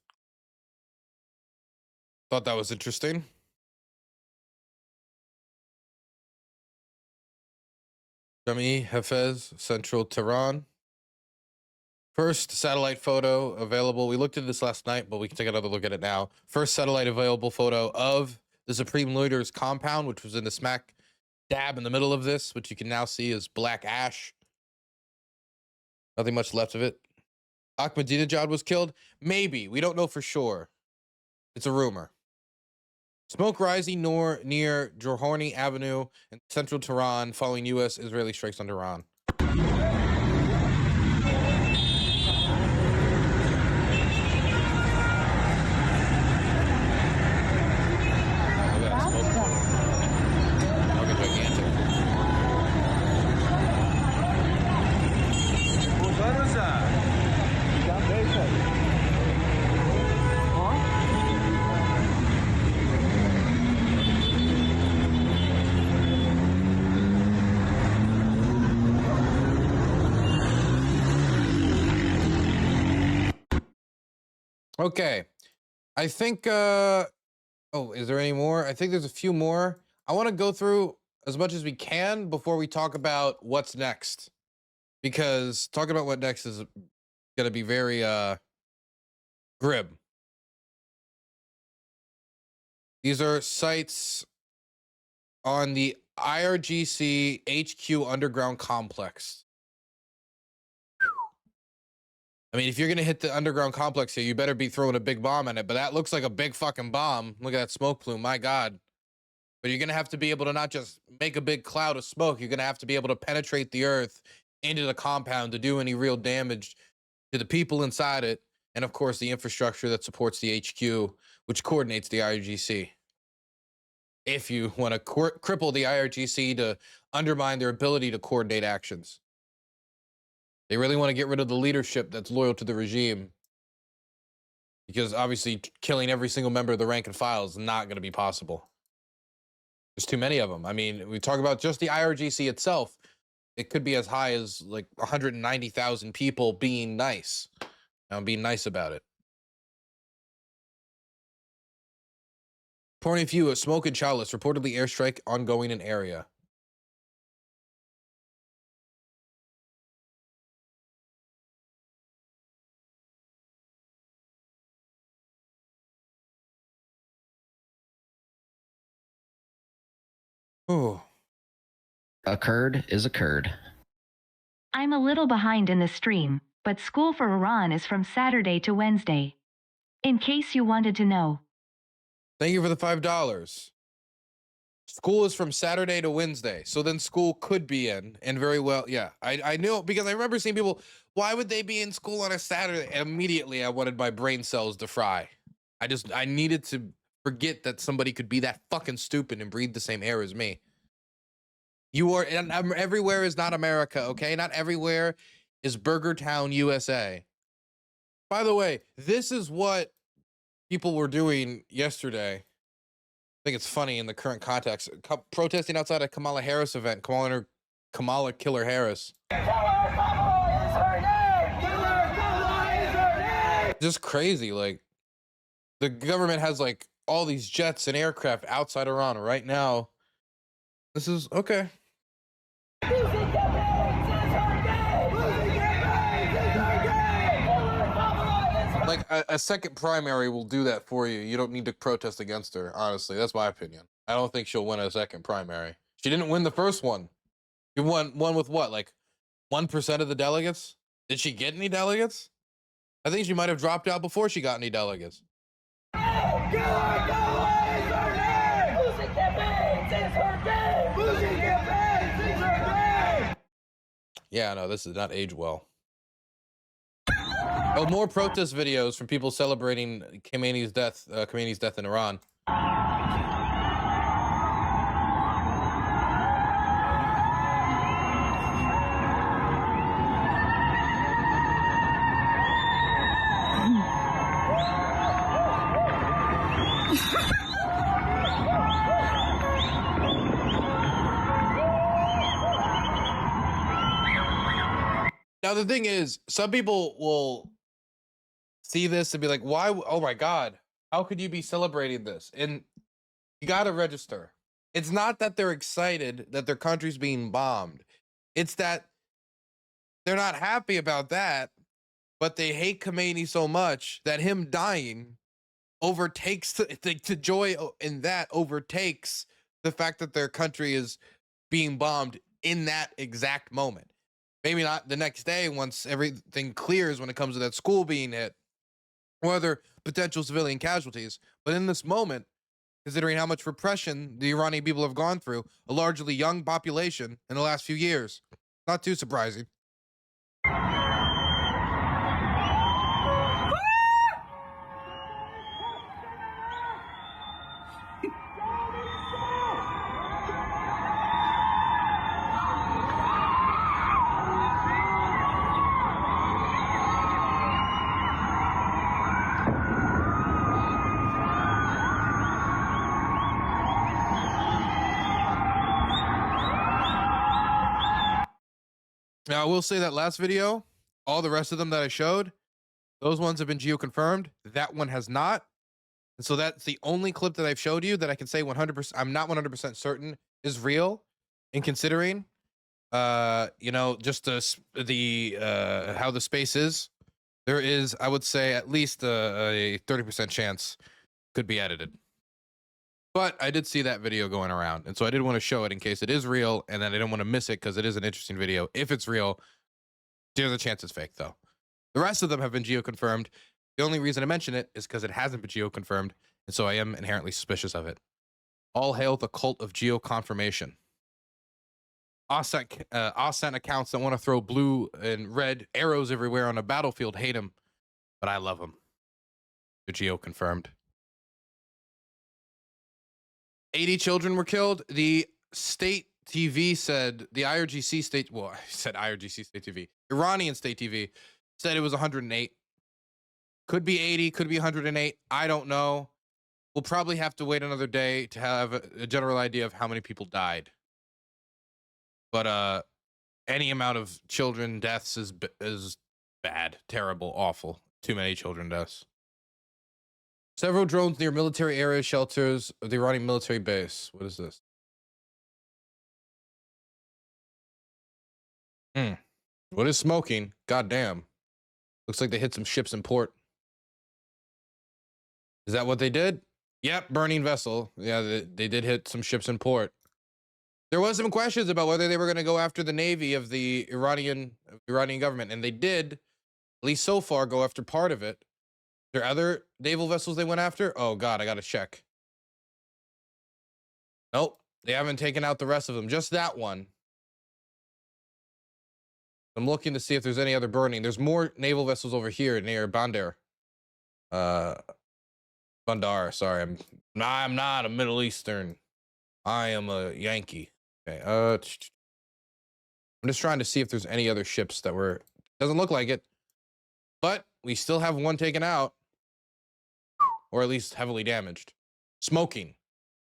Thought that was interesting. Jami Hafez, Central Tehran. First satellite photo available. We looked at this last night, but we can take another look at it now. First satellite available photo of the Supreme Leader's compound, which was in the smack dab in the middle of this, which you can now see is black ash. Nothing much left of it. Ahmadinejad was killed? Maybe. We don't know for sure. It's a rumor. Smoke rising near Johorny Avenue in central Tehran following U.S.-Israeli strikes on Iran. Okay, I think, oh, is there any more? I think there's a few more. I want to go through as much as we can before we talk about what's next. Because talking about what next is going to be very, grim. These are sites on the IRGC HQ underground complex. I mean, if you're going to hit the underground complex here, you better be throwing a big bomb in it. But that looks like a big fucking bomb. Look at that smoke plume. My God. But you're going to have to be able to not just make a big cloud of smoke. You're going to have to be able to penetrate the earth into the compound to do any real damage to the people inside it. And, of course, the infrastructure that supports the HQ, which coordinates the IRGC. If you want to cripple the IRGC to undermine their ability to coordinate actions. They really want to get rid of the leadership that's loyal to the regime. Because obviously killing every single member of the rank and file is not going to be possible. There's too many of them. I mean, we talk about just the IRGC itself. It could be as high as like 190,000 people being nice. Being nice about it. Porny Few, a smoke and chalice, reportedly airstrike ongoing in area. Oh. Occurred is occurred. I'm a little behind in the stream, but school for Iran is from Saturday to Wednesday. In case you wanted to know. Thank you for the $5. School is from Saturday to Wednesday. So then school could be in, and very well, yeah. I know, because I remember seeing people, why would they be in school on a Saturday? Immediately, I wanted my brain cells to fry. I needed to forget that somebody could be that fucking stupid and breathe the same air as me. You are, and everywhere is not America, okay? Not everywhere is Burger Town, USA. By the way, this is what people were doing yesterday. I think it's funny in the current context. Protesting outside a Kamala Harris event, calling her Kamala Killer Harris. Just crazy. Like, the government has like all these jets and aircraft outside Iran right now. This is okay. Like a second primary will do that for you. You don't need to protest against her. Honestly, that's my opinion. I don't think she'll win a second primary. She didn't win the first one. You won with what? Like 1% of the delegates? Did she get any delegates? I think she might have dropped out before she got any delegates. Yeah, no, this does not age well. Oh, more protest videos from people celebrating Khamenei's death in Iran. Now, the thing is, some people will see this and be like, why? Oh my God, how could you be celebrating this? And you got to register. It's not that they're excited that their country's being bombed. It's that they're not happy about that, but they hate Khamenei so much that him dying overtakes the joy in that overtakes the fact that their country is being bombed in that exact moment. Maybe not the next day once everything clears when it comes to that school being hit or other potential civilian casualties. But in this moment, considering how much repression the Iranian people have gone through, a largely young population in the last few years, not too surprising. Now, I will say that last video, all the rest of them that I showed, those ones have been geo-confirmed. That one has not. And so that's the only clip that I've showed you that I can say 100%, I'm not 100% certain is real. In considering, you know, just the how the space is, there is, I would say, at least a 30% chance could be edited. But I did see that video going around, and so I did want to show it in case it is real, and then I didn't want to miss it because it is an interesting video. If it's real, there's a chance it's fake, though. The rest of them have been geo-confirmed. The only reason I mention it is because it hasn't been geo-confirmed, and so I am inherently suspicious of it. All hail the cult of geo-confirmation. Ossan accounts that want to throw blue and red arrows everywhere on a battlefield hate him, but I love him. They're geo-confirmed. 80 children were killed. The state TV said, the IRGC state, well, I said IRGC state TV. Iranian state TV said it was 108. Could be 80, could be 108. I don't know. We'll probably have to wait another day to have a general idea of how many people died. But any amount of children deaths is bad, terrible, awful. Too many children deaths. Several drones near military area shelters of the Iranian military base. What is this? What is smoking? Goddamn. Looks like they hit some ships in port. Is that what they did? Yep, burning vessel. Yeah, they did hit some ships in port. There was some questions about whether they were going to go after the navy of the Iranian government, and they did, at least so far, go after part of it. There are other naval vessels they went after? Oh God, I gotta check. Nope, they haven't taken out the rest of them. Just that one. I'm looking to see if there's any other burning. There's more naval vessels over here near Bandar. Bandar. Sorry, I'm not a Middle Eastern. I am a Yankee. Okay. I'm just trying to see if there's any other ships that were. Doesn't look like it, but we still have one taken out, or at least heavily damaged. Smoking,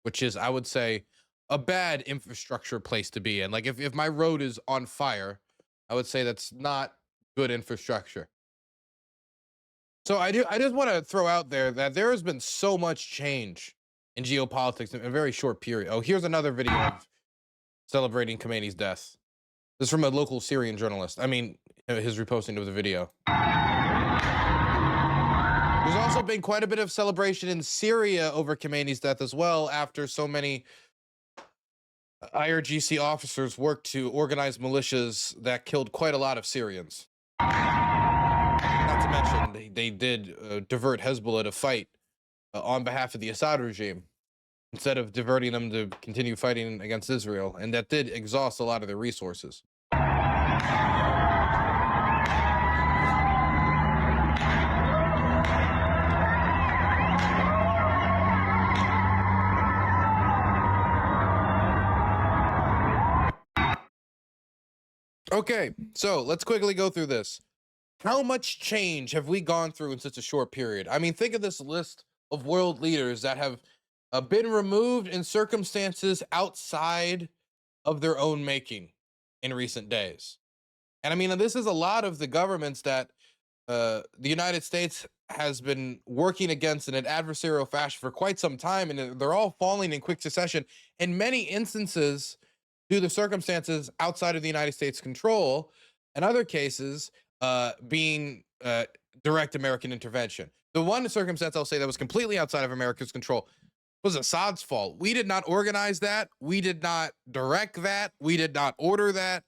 which is, I would say, a bad infrastructure place to be in. Like if my road is on fire, I would say that's not good infrastructure. So I just want to throw out there that there has been so much change in geopolitics in a very short period. Oh, here's another video of celebrating Khamenei's death. This is from a local Syrian journalist. I mean, his reposting of the video. There's also been quite a bit of celebration in Syria over Khamenei's death as well, after so many IRGC officers worked to organize militias that killed quite a lot of Syrians. Not to mention, they did divert Hezbollah to fight on behalf of the Assad regime, instead of diverting them to continue fighting against Israel, and that did exhaust a lot of their resources. Okay, so let's quickly go through this. How much change have we gone through in such a short period? I mean, think of this list of world leaders that have been removed in circumstances outside of their own making in recent days. And I mean, this is a lot of the governments that the United States has been working against in an adversarial fashion for quite some time, and they're all falling in quick succession. In many instances, due to circumstances outside of the United States' control, and other cases being direct American intervention. The one circumstance I'll say that was completely outside of America's control was Assad's fault. We did not organize that. We did not direct that. We did not order that.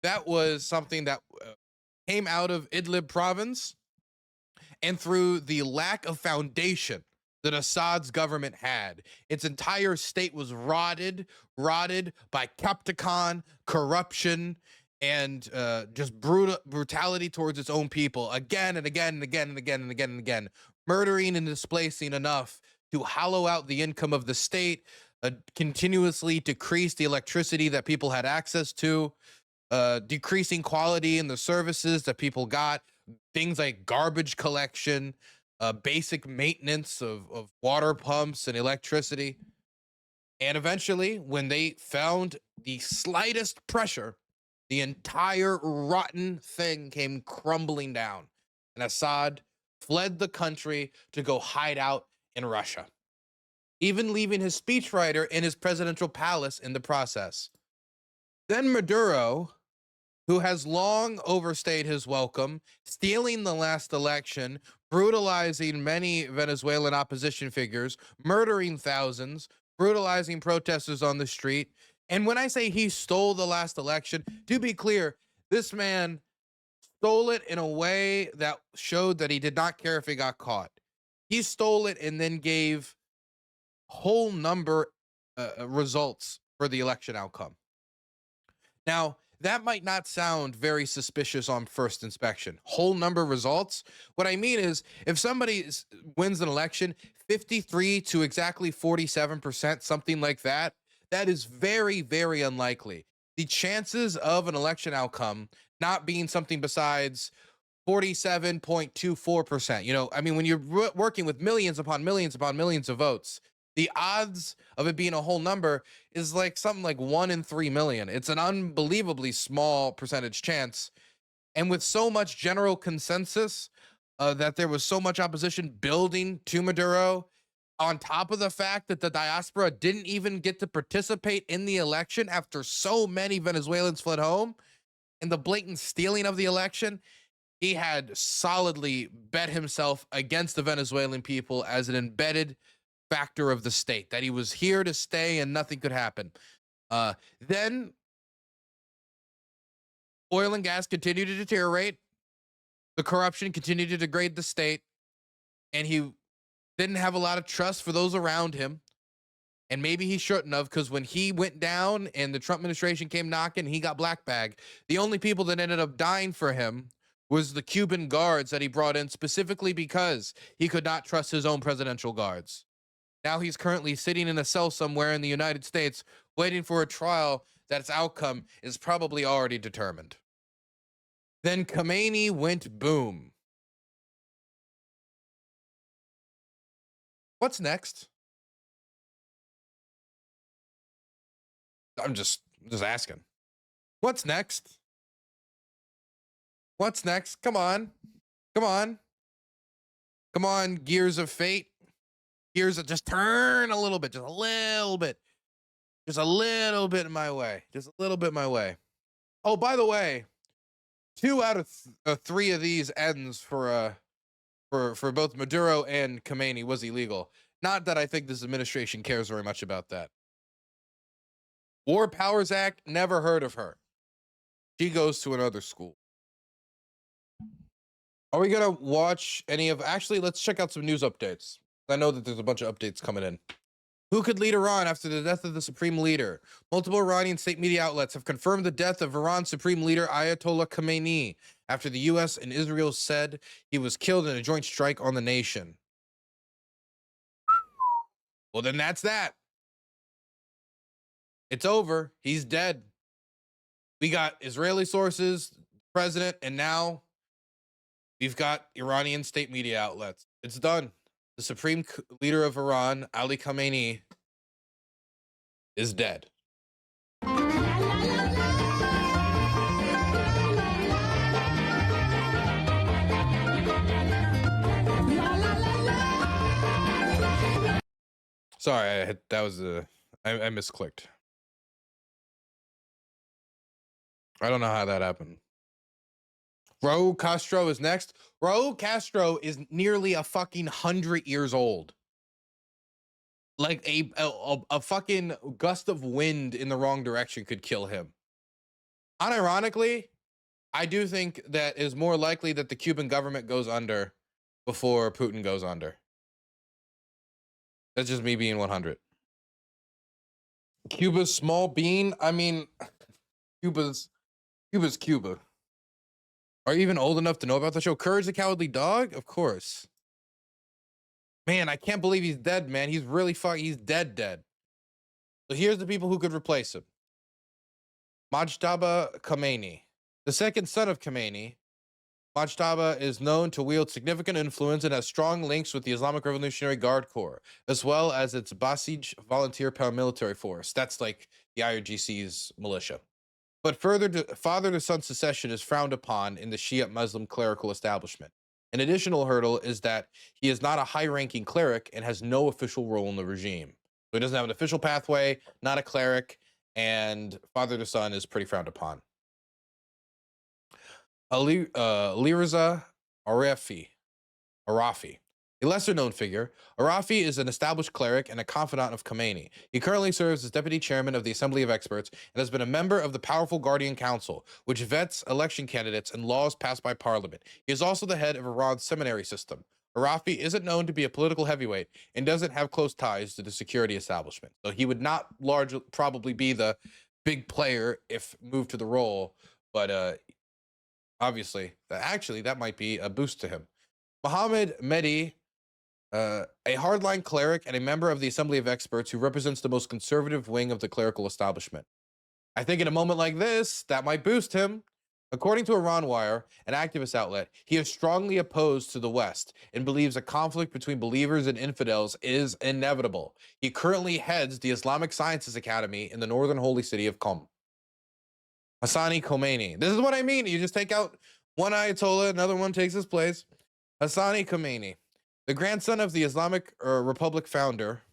That was something that came out of Idlib province, and through the lack of foundation that Assad's government had. Its entire state was rotted by Capticon, corruption, and just brutality towards its own people, again and again and again and again and again and again, murdering and displacing enough to hollow out the income of the state, continuously decrease the electricity that people had access to, decreasing quality in the services that people got, things like garbage collection, basic maintenance of water pumps and electricity. And eventually, when they found the slightest pressure, the entire rotten thing came crumbling down. And Assad fled the country to go hide out in Russia, even leaving his speechwriter in his presidential palace in the process. Then Maduro, who has long overstayed his welcome, stealing the last election, brutalizing many Venezuelan opposition figures, murdering thousands, brutalizing protesters on the street. And when I say he stole the last election, to be clear, this man stole it in a way that showed that he did not care if he got caught. He stole it and then gave whole number results for the election outcome. Now, that might not sound very suspicious on first inspection. Whole number results. What I mean is, if somebody wins an election, 53 to exactly 47%, something like that, that is very, very unlikely. The chances of an election outcome not being something besides 47.24%. You know, I mean, when you're working with millions upon millions upon millions of votes, the odds of it being a whole number is like something like 1 in 3 million. It's an unbelievably small percentage chance. And with so much general consensus that there was so much opposition building to Maduro, on top of the fact that the diaspora didn't even get to participate in the election after so many Venezuelans fled home, and the blatant stealing of the election, he had solidly bet himself against the Venezuelan people as an embedded factor of the state, that he was here to stay and nothing could happen. Then oil and gas continued to deteriorate. The corruption continued to degrade the state, and he didn't have a lot of trust for those around him. And maybe he shouldn't have, because when he went down and the Trump administration came knocking, he got black bag. The only people that ended up dying for him was the Cuban guards that he brought in, specifically because he could not trust his own presidential guards. Now he's currently sitting in a cell somewhere in the United States, waiting for a trial that its outcome is probably already determined. Then Khamenei went boom. What's next? I'm just asking. What's next? What's next? Come on. Come on. Come on, gears of fate. Gears of just turn a little bit, just a little bit. Just a little bit my way. Just a little bit my way. Oh, by the way, 2 out of 3 of these ends for both Maduro and Khamenei was illegal. Not that I think this administration cares very much about that. War Powers Act, never heard of her. She goes to another school. Are we gonna watch any of, actually, let's check out some news updates. I know that there's a bunch of updates coming in. Who could lead Iran after the death of the supreme leader? Multiple Iranian state media outlets have confirmed the death of Iran's supreme leader Ayatollah Khamenei after the US and Israel said he was killed in a joint strike on the nation. Well, then that's that. It's over. He's dead. We got Israeli sources, president, and now we've got Iranian state media outlets. It's done. The supreme leader of Iran, Ali Khamenei, is dead. Sorry, that was I misclicked. I don't know how that happened. Raul Castro is next. Raul Castro is nearly a fucking 100 years old. Like a fucking gust of wind in the wrong direction could kill him. Unironically, I do think that is more likely that the Cuban government goes under before Putin goes under. That's just me being 100. Cuba's small bean. I mean, Cuba's Cuba. Are you even old enough to know about the show Courage the Cowardly Dog? Of course. Man, I can't believe he's dead, man. He's really he's dead. So here's the people who could replace him. Mojtaba Khamenei. The second son of Khamenei, Mojtaba is known to wield significant influence and has strong links with the Islamic Revolutionary Guard Corps, as well as its Basij volunteer paramilitary force. That's like the IRGC's militia. But father-to-son succession is frowned upon in the Shia Muslim clerical establishment. An additional hurdle is that he is not a high-ranking cleric and has no official role in the regime. So he doesn't have an official pathway, not a cleric, and father-to-son is pretty frowned upon. Alireza Arafi, a lesser-known figure. Arafi is an established cleric and a confidant of Khamenei. He currently serves as deputy chairman of the Assembly of Experts and has been a member of the powerful Guardian Council, which vets election candidates and laws passed by parliament. He is also the head of Iran's seminary system. Arafi isn't known to be a political heavyweight and doesn't have close ties to the security establishment. So he would not probably be the big player if moved to the role, but obviously, that might be a boost to him. Mohammed Mehdi, a hardline cleric and a member of the Assembly of Experts who represents the most conservative wing of the clerical establishment. I think in a moment like this, that might boost him. According to IranWire, an activist outlet, he is strongly opposed to the West and believes a conflict between believers and infidels is inevitable. He currently heads the Islamic Sciences Academy in the northern holy city of Qom. Hassani Khomeini. This is what I mean. You just take out one Ayatollah, another one takes his place. Hassani Khamenei, the grandson of the Islamic Republic founder,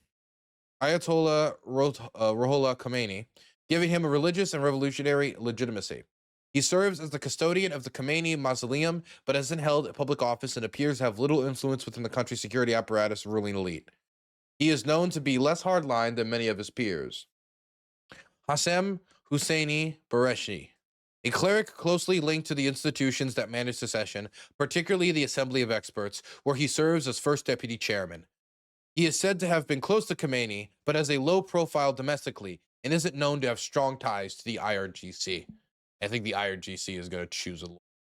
Ayatollah Ruhollah Khamenei, giving him a religious and revolutionary legitimacy. He serves as the custodian of the Khamenei Mausoleum, but hasn't held public office and appears to have little influence within the country's security apparatus ruling elite. He is known to be less hardline than many of his peers. Hassem Husseini Bareshi, a cleric closely linked to the institutions that manage secession, particularly the Assembly of Experts, where he serves as first deputy chairman. He is said to have been close to Khamenei, but has a low profile domestically and isn't known to have strong ties to the IRGC. I think the IRGC is going to choose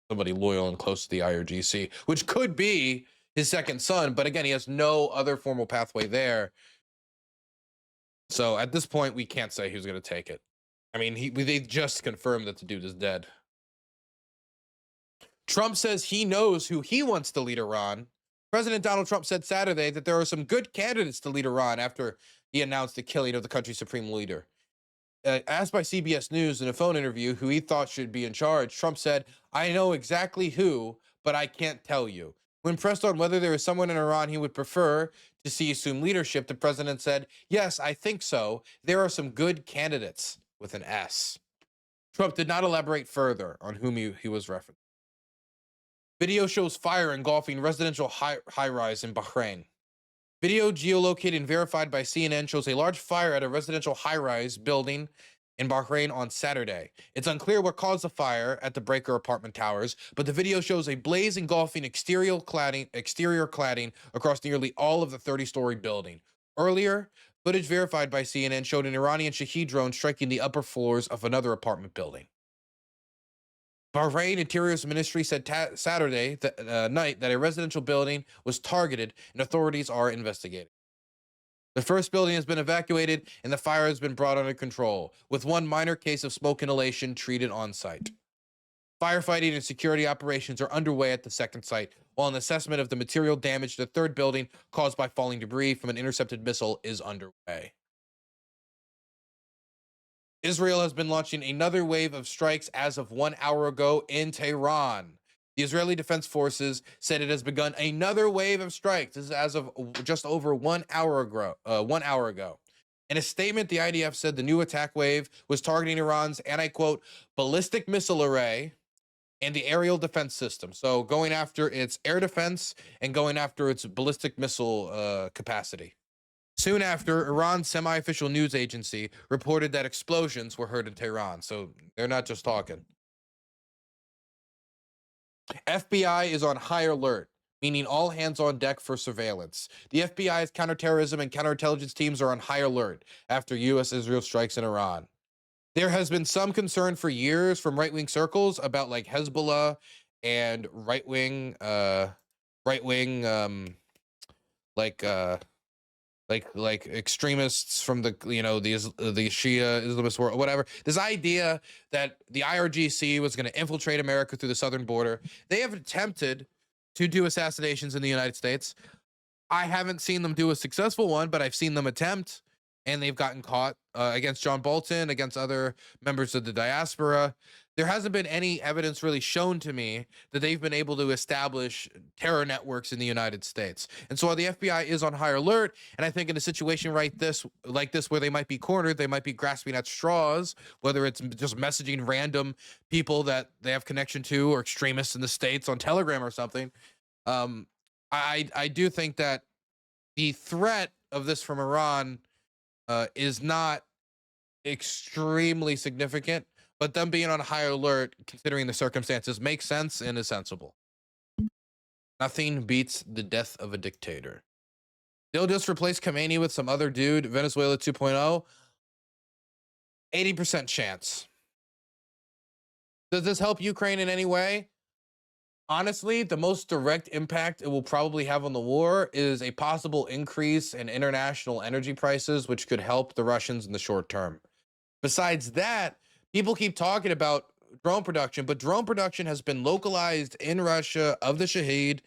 somebody loyal and close to the IRGC, which could be his second son, but again, he has no other formal pathway there. So at this point, we can't say who's going to take it. I mean, they just confirmed that the dude is dead. Trump says he knows who he wants to lead Iran. President Donald Trump said Saturday that there are some good candidates to lead Iran after he announced the killing of the country's supreme leader. Asked by CBS News in a phone interview who he thought should be in charge, Trump said, "I know exactly who, but I can't tell you." When pressed on whether there is someone in Iran he would prefer to see assume leadership, the president said, "Yes, I think so. There are some good candidates," with an S. Trump did not elaborate further on whom he was referencing. Video shows fire engulfing residential high-rise in Bahrain. Video geolocated and verified by CNN shows a large fire at a residential high-rise building in Bahrain on Saturday. It's unclear what caused the fire at the Breaker apartment towers, but the video shows a blaze engulfing exterior cladding across nearly all of the 30-story building. Earlier, footage verified by CNN showed an Iranian Shahed drone striking the upper floors of another apartment building. Bahrain Interiors Ministry said Saturday night that a residential building was targeted and authorities are investigating. The first building has been evacuated and the fire has been brought under control, with one minor case of smoke inhalation treated on site. Firefighting and security operations are underway at the second site, while an assessment of the material damage to the third building caused by falling debris from an intercepted missile is underway. Israel has been launching another wave of strikes as of 1 hour ago in Tehran. The Israeli Defense Forces said it has begun another wave of strikes. This is as of just over 1 hour ago. In a statement, the IDF said the new attack wave was targeting Iran's, and I quote, ballistic missile array and the aerial defense system. So going after its air defense and going after its ballistic missile capacity. Soon after, Iran's semi-official news agency reported that explosions were heard in Tehran. So they're not just talking. FBI is on high alert, meaning all hands on deck for surveillance. The FBI's counterterrorism and counterintelligence teams are on high alert after U.S.-Israel strikes in Iran. There has been some concern for years from right-wing circles about like Hezbollah and right-wing extremists from the the Shia Islamist world, whatever. This idea that the IRGC was going to infiltrate America through the southern border. They have attempted to do assassinations in the United States. I haven't seen them do a successful one, but I've seen them attempt, and they've gotten caught against John Bolton, against other members of the diaspora. There hasn't been any evidence really shown to me that they've been able to establish terror networks in the United States. And so while the FBI is on high alert, and I think in a situation like this where they might be cornered, they might be grasping at straws, whether it's just messaging random people that they have connection to or extremists in the States on Telegram or something. I do think that the threat of this from Iran is not extremely significant, but them being on high alert, considering the circumstances, makes sense and is sensible. Nothing beats the death of a dictator. They'll just replace Khamenei with some other dude, Venezuela 2.0. 80% chance. Does this help Ukraine in any way? Honestly, the most direct impact it will probably have on the war is a possible increase in international energy prices, which could help the Russians in the short term. Besides that, people keep talking about drone production, but drone production has been localized in Russia of the Shahed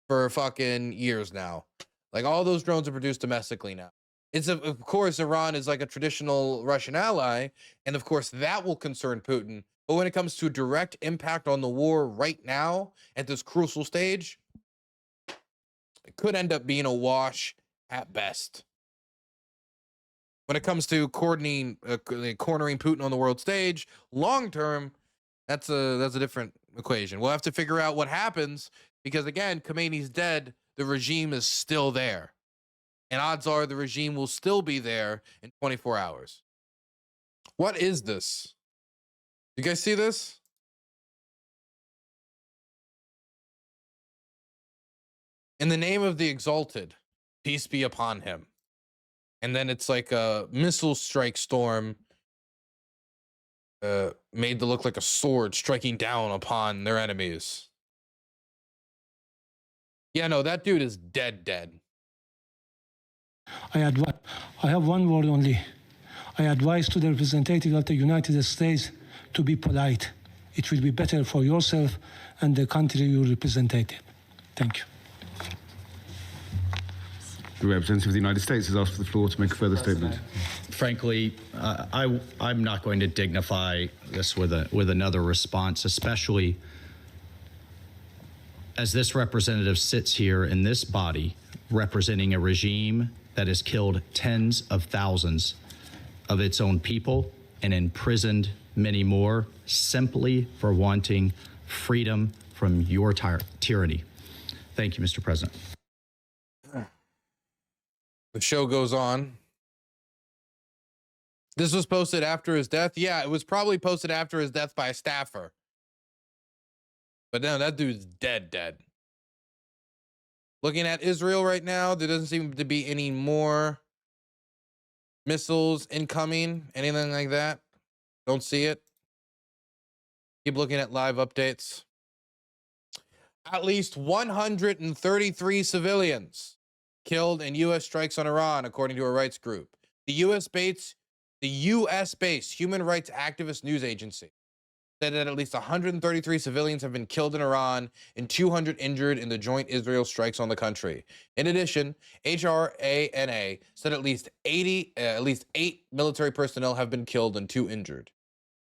for fucking years now. Like, all those drones are produced domestically now. It's of course, Iran is like a traditional Russian ally, and of course that will concern Putin. But when it comes to direct impact on the war right now at this crucial stage, it could end up being a wash at best. When it comes to cornering Putin on the world stage, long term, that's a different equation. We'll have to figure out what happens because, again, Khamenei's dead. The regime is still there. And odds are the regime will still be there in 24 hours. What is this? You guys see this? In the name of the exalted, peace be upon him. And then it's like a missile strike storm made to look like a sword striking down upon their enemies. Yeah, no, that dude is dead. I have one word only. I advise to the representative of the United States to be polite. It will be better for yourself and the country you represent. Thank you. The representative of the United States has asked for the floor to make a further statement. Frankly, I'm not going to dignify this with another response, especially as this representative sits here in this body representing a regime that has killed tens of thousands of its own people and imprisoned many more simply for wanting freedom from your tyranny. Thank you, Mr. President. The show goes on. This was posted after his death. Yeah, it was probably posted after his death by a staffer. But no, that dude's dead. Looking at Israel right now, there doesn't seem to be any more missiles incoming, anything like that. Don't see it. Keep looking at live updates. At least 133 civilians killed in U.S. strikes on Iran, according to a rights group. The U.S.-based human rights activist news agency said that at least 133 civilians have been killed in Iran and 200 injured in the joint Israel strikes on the country. In addition, HRANA said at least 8 military personnel have been killed and 2 injured.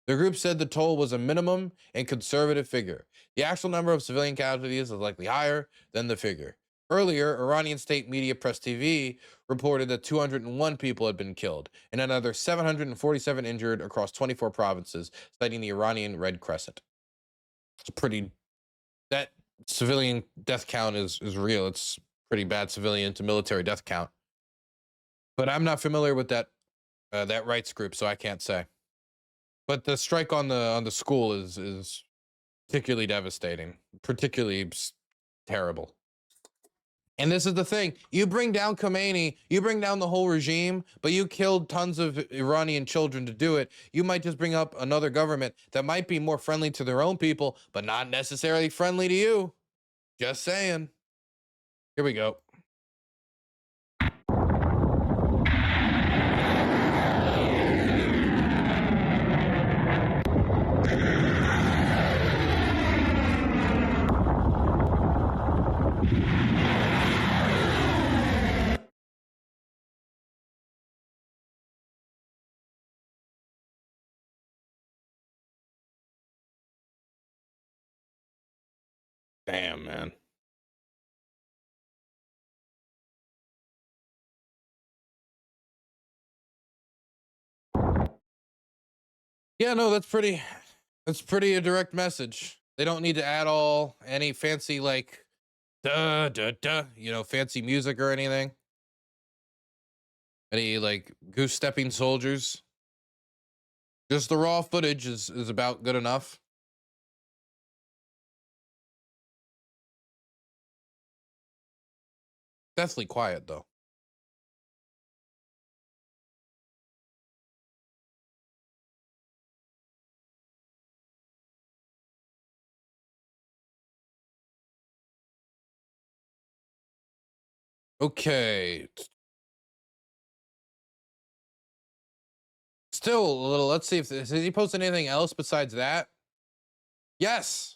The group said the toll was a minimum and conservative figure. The actual number of civilian casualties is likely higher than the figure. Earlier, Iranian state media Press TV reported that 201 people had been killed and another 747 injured across 24 provinces, citing the Iranian Red Crescent. It's that civilian death count is real. It's pretty bad civilian to military death count. But I'm not familiar with that rights group, so I can't say. But the strike on the school is particularly devastating, particularly terrible. And this is the thing. You bring down Khamenei, you bring down the whole regime, but you killed tons of Iranian children to do it. You might just bring up another government that might be more friendly to their own people, but not necessarily friendly to you. Just saying. Here we go. Damn, man. Yeah, no, that's pretty a direct message. They don't need to add any fancy like fancy music or anything. Any like goose stepping soldiers. Just the raw footage is about good enough. Deathly quiet though. Okay. Still a little, let's see if has he posted anything else besides that? Yes.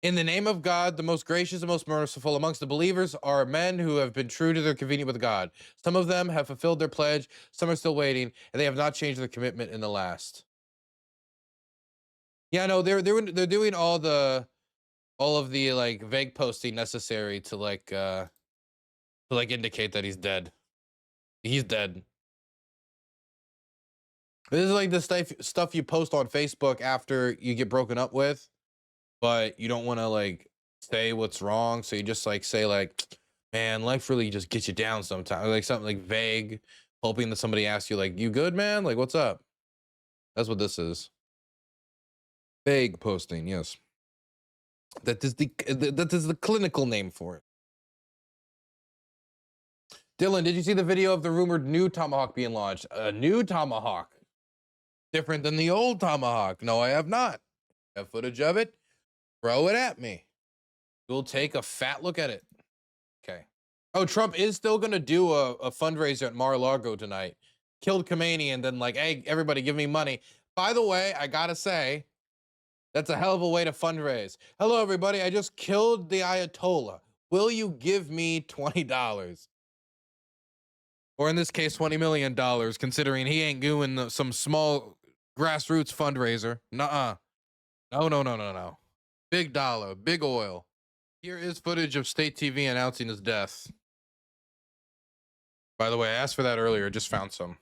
In the name of God, the most gracious and most merciful, amongst the believers are men who have been true to their communion with God. Some of them have fulfilled their pledge, some are still waiting, and they have not changed their commitment in the last. Yeah, no, they're doing all the all of the like vague posting necessary to like indicate that he's dead. He's dead. This is like the stuff you post on Facebook after you get broken up with, but you don't want to like say what's wrong, so you just like say like, man, life really just gets you down sometimes, like something like vague, hoping that somebody asks you like, you good, man? Like, what's up? That's what this is. Vague posting, yes. That is the clinical name for it. Dylan, did you see the video of the rumored new Tomahawk being launched? A new Tomahawk, different than the old Tomahawk. No, I have not. I have footage of it. Throw it at me. We'll take a fat look at it. Okay. Oh, Trump is still going to do a fundraiser at Mar-a-Lago tonight. Killed Khamenei and then like, hey, everybody give me money. By the way, I got to say, that's a hell of a way to fundraise. Hello, everybody. I just killed the Ayatollah. Will you give me $20? Or in this case, $20 million, considering he ain't doing some small grassroots fundraiser. Nuh-uh. No. Big dollar, big oil. Here is footage of state TV announcing his death. By the way, I asked for that earlier. Just found some.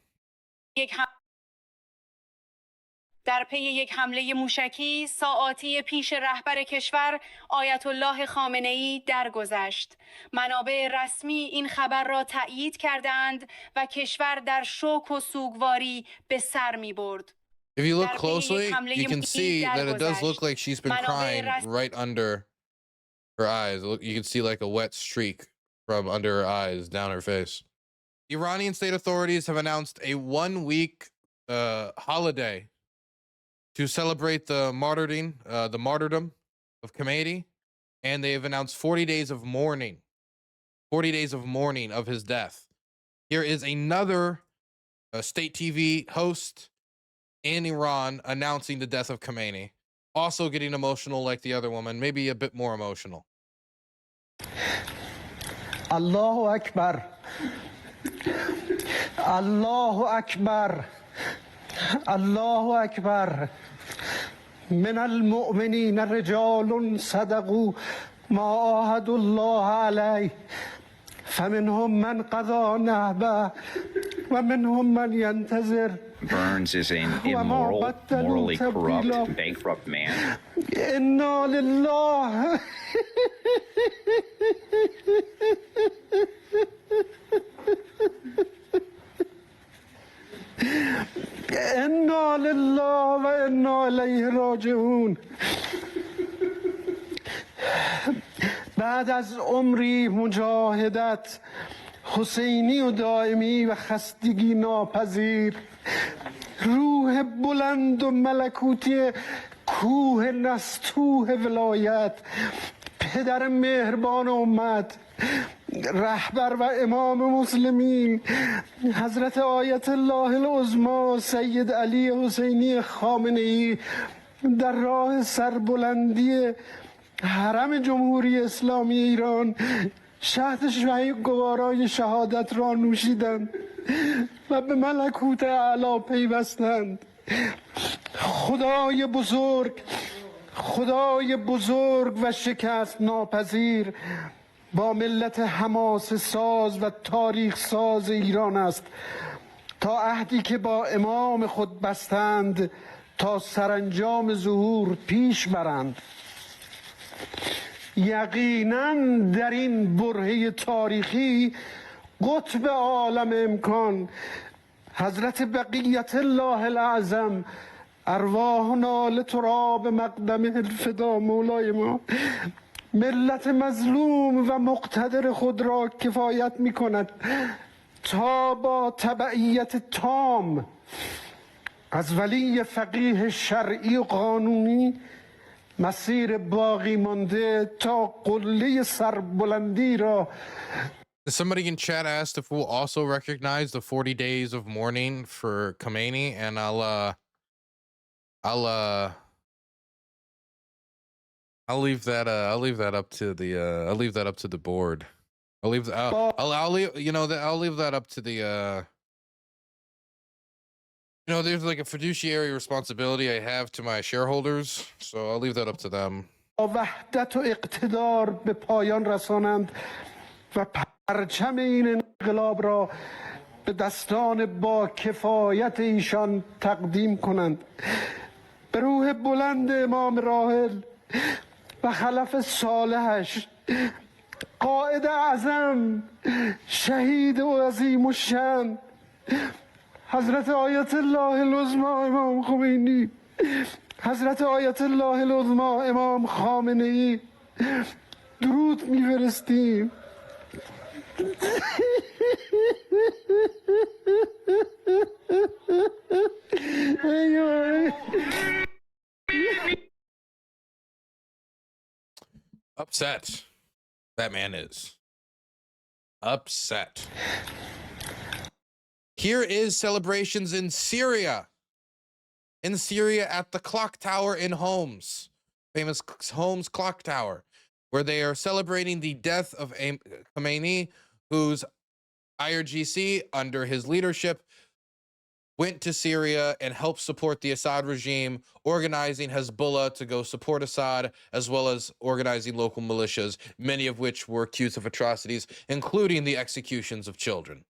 در پی یک حمله موشکی ساعاتی پیش رهبر کشور آیت الله خامنه‌ای درگذشت. منابع رسمی این خبر را تایید کردند و کشور در شوک و سوگواری به سر می‌برد. If you look closely, you can see that it does look like she's been crying right under her eyes. You can see like a wet streak from under her eyes down her face. Iranian state authorities have announced a 1-week holiday to celebrate the martyrdom of Khamenei, and they have announced 40 days of mourning. 40 days of mourning of his death. Here is another state TV host in Iran announcing the death of Khamenei. Also getting emotional like the other woman, maybe a bit more emotional. Allahu Akbar. Allahu Akbar. Allahu Akbar. من المؤمنين رجال صدقوا ما عاهدوا الله عليه فمنهم من قضى نحبه ومنهم من ينتظر. Burns is an immoral, morally corrupt, bankrupt man. إنا لله. إنا لله وإنا إليه راجعون. بعد از عمری مجاهدت حسینی و دائمی و خستگی ناپذیر، روح بلند و ملکوتی کوه نستوه ولایت، پدر مهربان امت، رهبر و امام مسلمین حضرت آیت الله العظمی سید علی حسینی خامنه‌ای در راه سربلندی حرم جمهوری اسلامی ایران شهد گوارای شهادت را نوشیدند و به ملکوت اعلی پیوستند. خدای بزرگ و شکست ناپذیر با ملت حماس ساز و تاریخ ساز ایران است تا عهدی که با امام خود بستند تا سرانجام ظهور پیش برند. یقینا در این برهه تاریخی قطب عالم امکان حضرت بقیت الله الاعظم ارواحنا لتراب مقدم الفدا مولای ما ملت مظلوم و مقتدر خود را کفایت می کند تا با تبعیت تام از ولی فقیه شرعی و قانونی مسیر باقی مانده تا قله سربلندی را. Somebody in chat asked if we'll also recognize the 40 days of mourning for Khamenei, and I'll leave that up to the board. I'll leave that up to the there's like a fiduciary responsibility I have to my shareholders, so I'll leave that up to them. وحدت و اقتدار به پایان رسانند و پرچم این انقلاب را به دستان با کفایت ایشان تقدیم کنند. به روح بلند امام راحل و خلف صالحش، قائد اعظم، شهید و عظیم الشأن حضرت آیت الله العظمی امام خمینی، حضرت آیت الله العظمی امام خامنه ای درود می‌فرستیم. Upset. That man is upset. Here is celebrations in Syria. In Syria at the clock tower in Homs, famous Homs clock tower, where they are celebrating the death of Khamenei, whose IRGC, under his leadership, went to Syria and helped support the Assad regime, organizing Hezbollah to go support Assad, as well as organizing local militias, many of which were accused of atrocities, including the executions of children.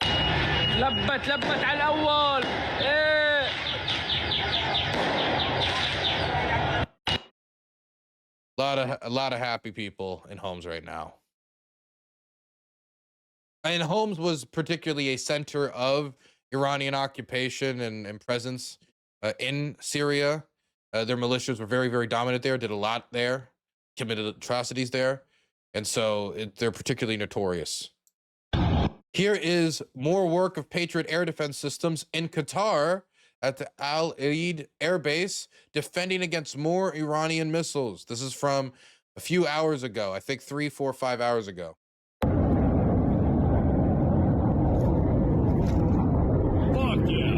لبت على الأول. A lot of happy people in Homs right now. And Homs was particularly a center of Iranian occupation and presence in Syria. Their militias were very, very dominant there, did a lot there, committed atrocities there. And so they're particularly notorious. Here is more work of Patriot air defense systems in Qatar at the Al Eid Air Base, defending against more Iranian missiles. This is from a few hours ago, I think 3, 4, 5 hours ago. Fuck yeah.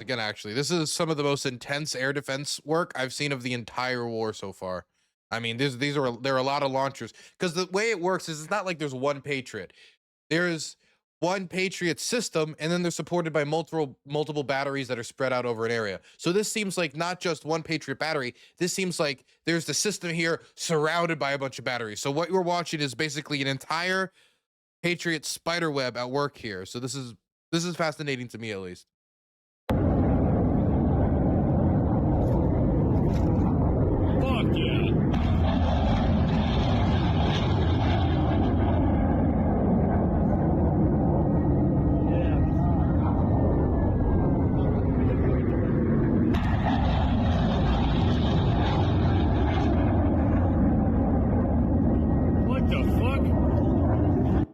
Again, actually, this is some of the most intense air defense work I've seen of the entire war so far. I mean, there are a lot of launchers, because the way it works is it's not like there's one Patriot. There's one Patriot system, and then they're supported by multiple batteries that are spread out over an area. So this seems like not just one Patriot battery. This seems like there's the system here surrounded by a bunch of batteries. So what you're watching is basically an entire Patriot spider web at work here. So this is fascinating to me, at least.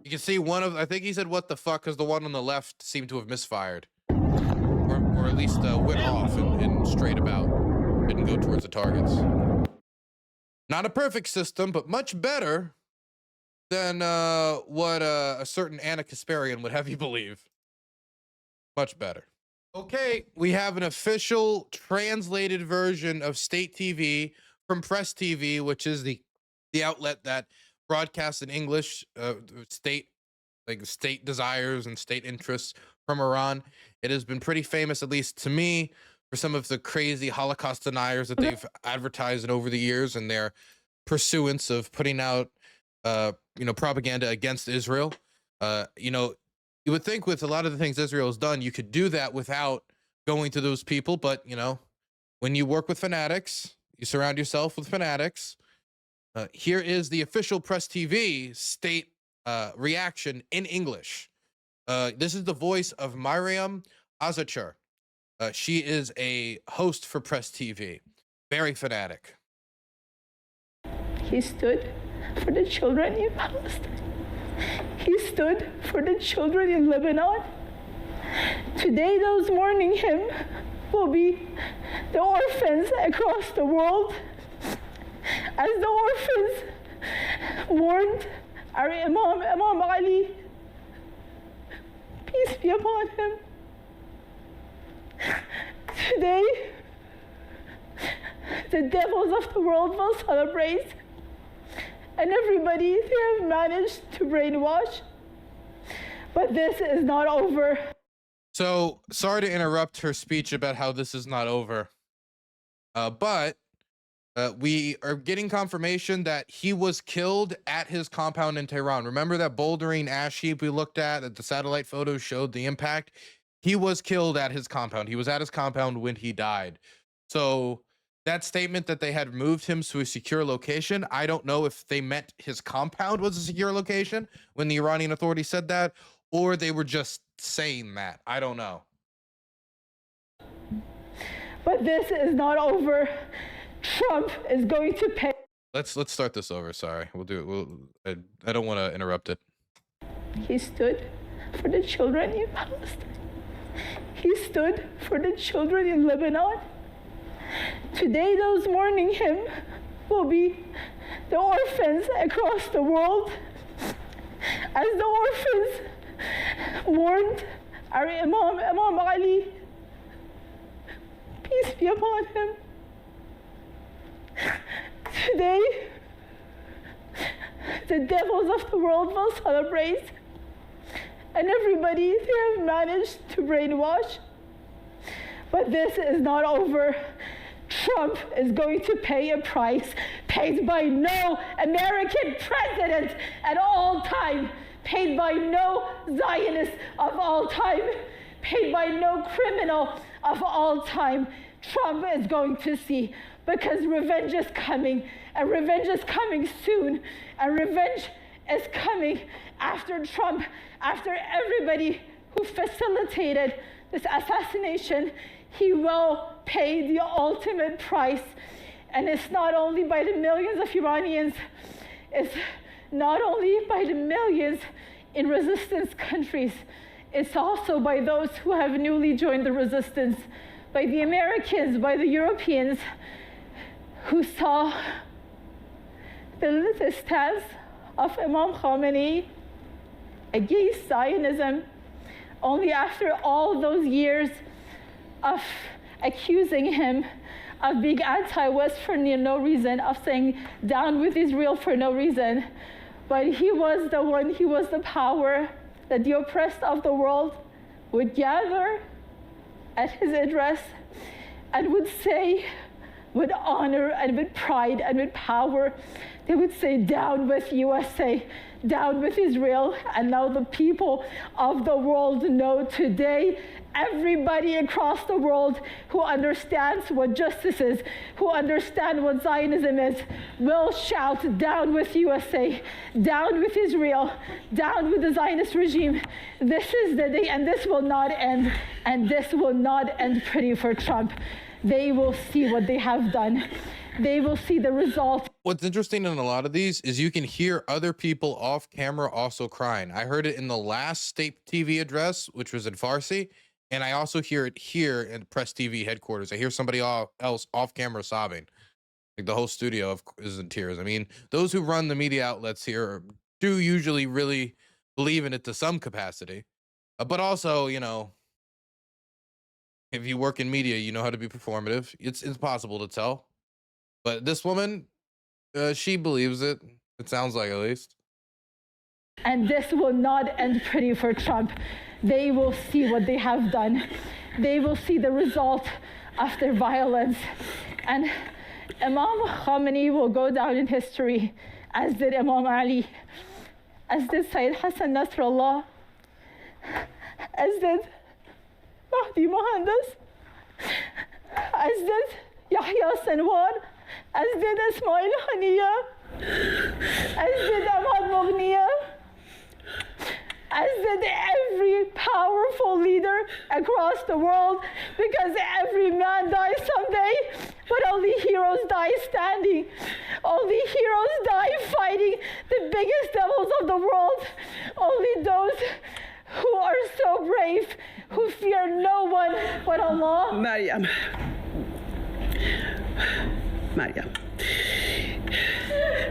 You can see one of, I think he said what the fuck, because the one on the left seemed to have misfired. Or at least went off and straight about. Didn't go towards the targets. Not a perfect system, but much better than what a certain Anna Kasparian would have you believe. Much better. Okay, we have an official translated version of State TV from Press TV, which is the outlet that broadcasts in English state desires and state interests from Iran. It has been pretty famous, at least to me, for some of the crazy Holocaust deniers that they've advertised over the years and their pursuance of putting out propaganda against Israel. You would think with a lot of the things Israel has done, you could do that without going to those people. But, when you work with fanatics, you surround yourself with fanatics. Here is the official Press TV state reaction in English. This is the voice of Mariam Azachar. She is a host for Press TV. Very fanatic. He stood for the children in Palestine. He stood for the children in Lebanon. Today, those mourning him will be the orphans across the world, as the orphans mourned our Imam, Imam Ali, peace be upon him. Today, the devils of the world will celebrate, and everybody, they have managed to brainwash, but this is not over. So, sorry to interrupt her speech about how this is not over, but we are getting confirmation that he was killed at his compound in Tehran. Remember that bouldering ash heap we looked at that the satellite photos showed the impact? He was killed at his compound. He was at his compound when he died. So that statement that they had moved him to a secure location, I don't know if they meant his compound was a secure location when the Iranian authorities said that, or they were just saying that. I don't know. But this is not over. Trump is going to pay. Let's start this over. Sorry, we'll do it. I don't want to interrupt it. He stood for the children in Palestine. He stood for the children in Lebanon. Today, those mourning him will be the orphans across the world, as the orphans mourned our Imam, Imam Ali. Peace be upon him. Today, the devils of the world will celebrate, and everybody, they have managed to brainwash, but this is not over. Trump is going to pay a price paid by no American president at all time, paid by no Zionist of all time, paid by no criminal of all time. Trump is going to see, because revenge is coming, and revenge is coming soon, and revenge is coming after Trump, after everybody who facilitated this assassination. He will pay the ultimate price. And it's not only by the millions of Iranians, it's not only by the millions in resistance countries, it's also by those who have newly joined the resistance, by the Americans, by the Europeans, who saw the stance of Imam Khamenei against Zionism only after all those years of accusing him of being anti-West for no reason, of saying down with Israel for no reason. But he was the one, he was the power that the oppressed of the world would gather at his address and would say, with honor and with pride and with power, they would say, down with USA, down with Israel. And now the people of the world know today, everybody across the world who understands what justice is, who understands what Zionism is, will shout, down with USA, down with Israel, down with the Zionist regime. This is the day, and this will not end, and this will not end pretty for Trump. They will see what they have done. They will see the result. What's interesting in a lot of these is you can hear other people off camera also crying. I heard it in the last state TV address, which was in Farsi, and I also hear it here in Press TV headquarters. I hear somebody else off camera sobbing. Like the whole studio is in tears. I mean, those who run the media outlets here do usually really believe in it to some capacity. But also, you know, if you work in media, you know how to be performative. It's impossible to tell. But this woman, she believes it. It sounds like, at least. And this will not end pretty for Trump. They will see what they have done. They will see the result of their violence. And Imam Khamenei will go down in history, as did Imam Ali, as did Sayyid Hassan Nasrallah, as did Mahdi Mohandas, as did Yahya Sinwar, as did Ismail Haniya, as did Ahmad Mughniya, as did every powerful leader across the world, because every man dies someday, but only heroes die standing. Only heroes die fighting the biggest devils of the world. Only those who are so brave, who fear no one but Allah. Maryam.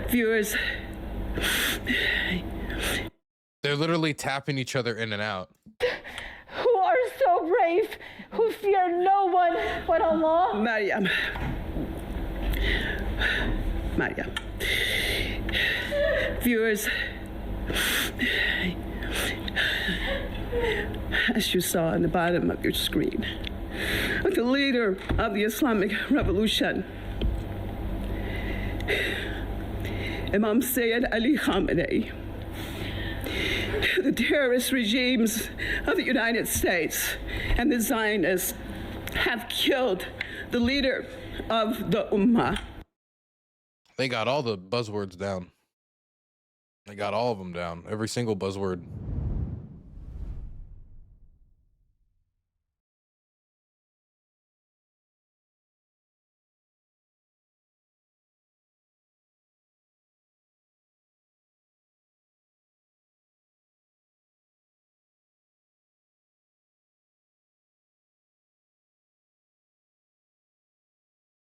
Viewers, They're literally tapping each other in and out. who are so brave, who fear no one but Allah. Maryam. Viewers, as you saw on the bottom of your screen, the leader of the Islamic Revolution, Imam Sayyid Ali Khamenei, the terrorist regimes of the United States and the Zionists have killed the leader of the Ummah. They got all the buzzwords down. They got all of them down. Every single buzzword.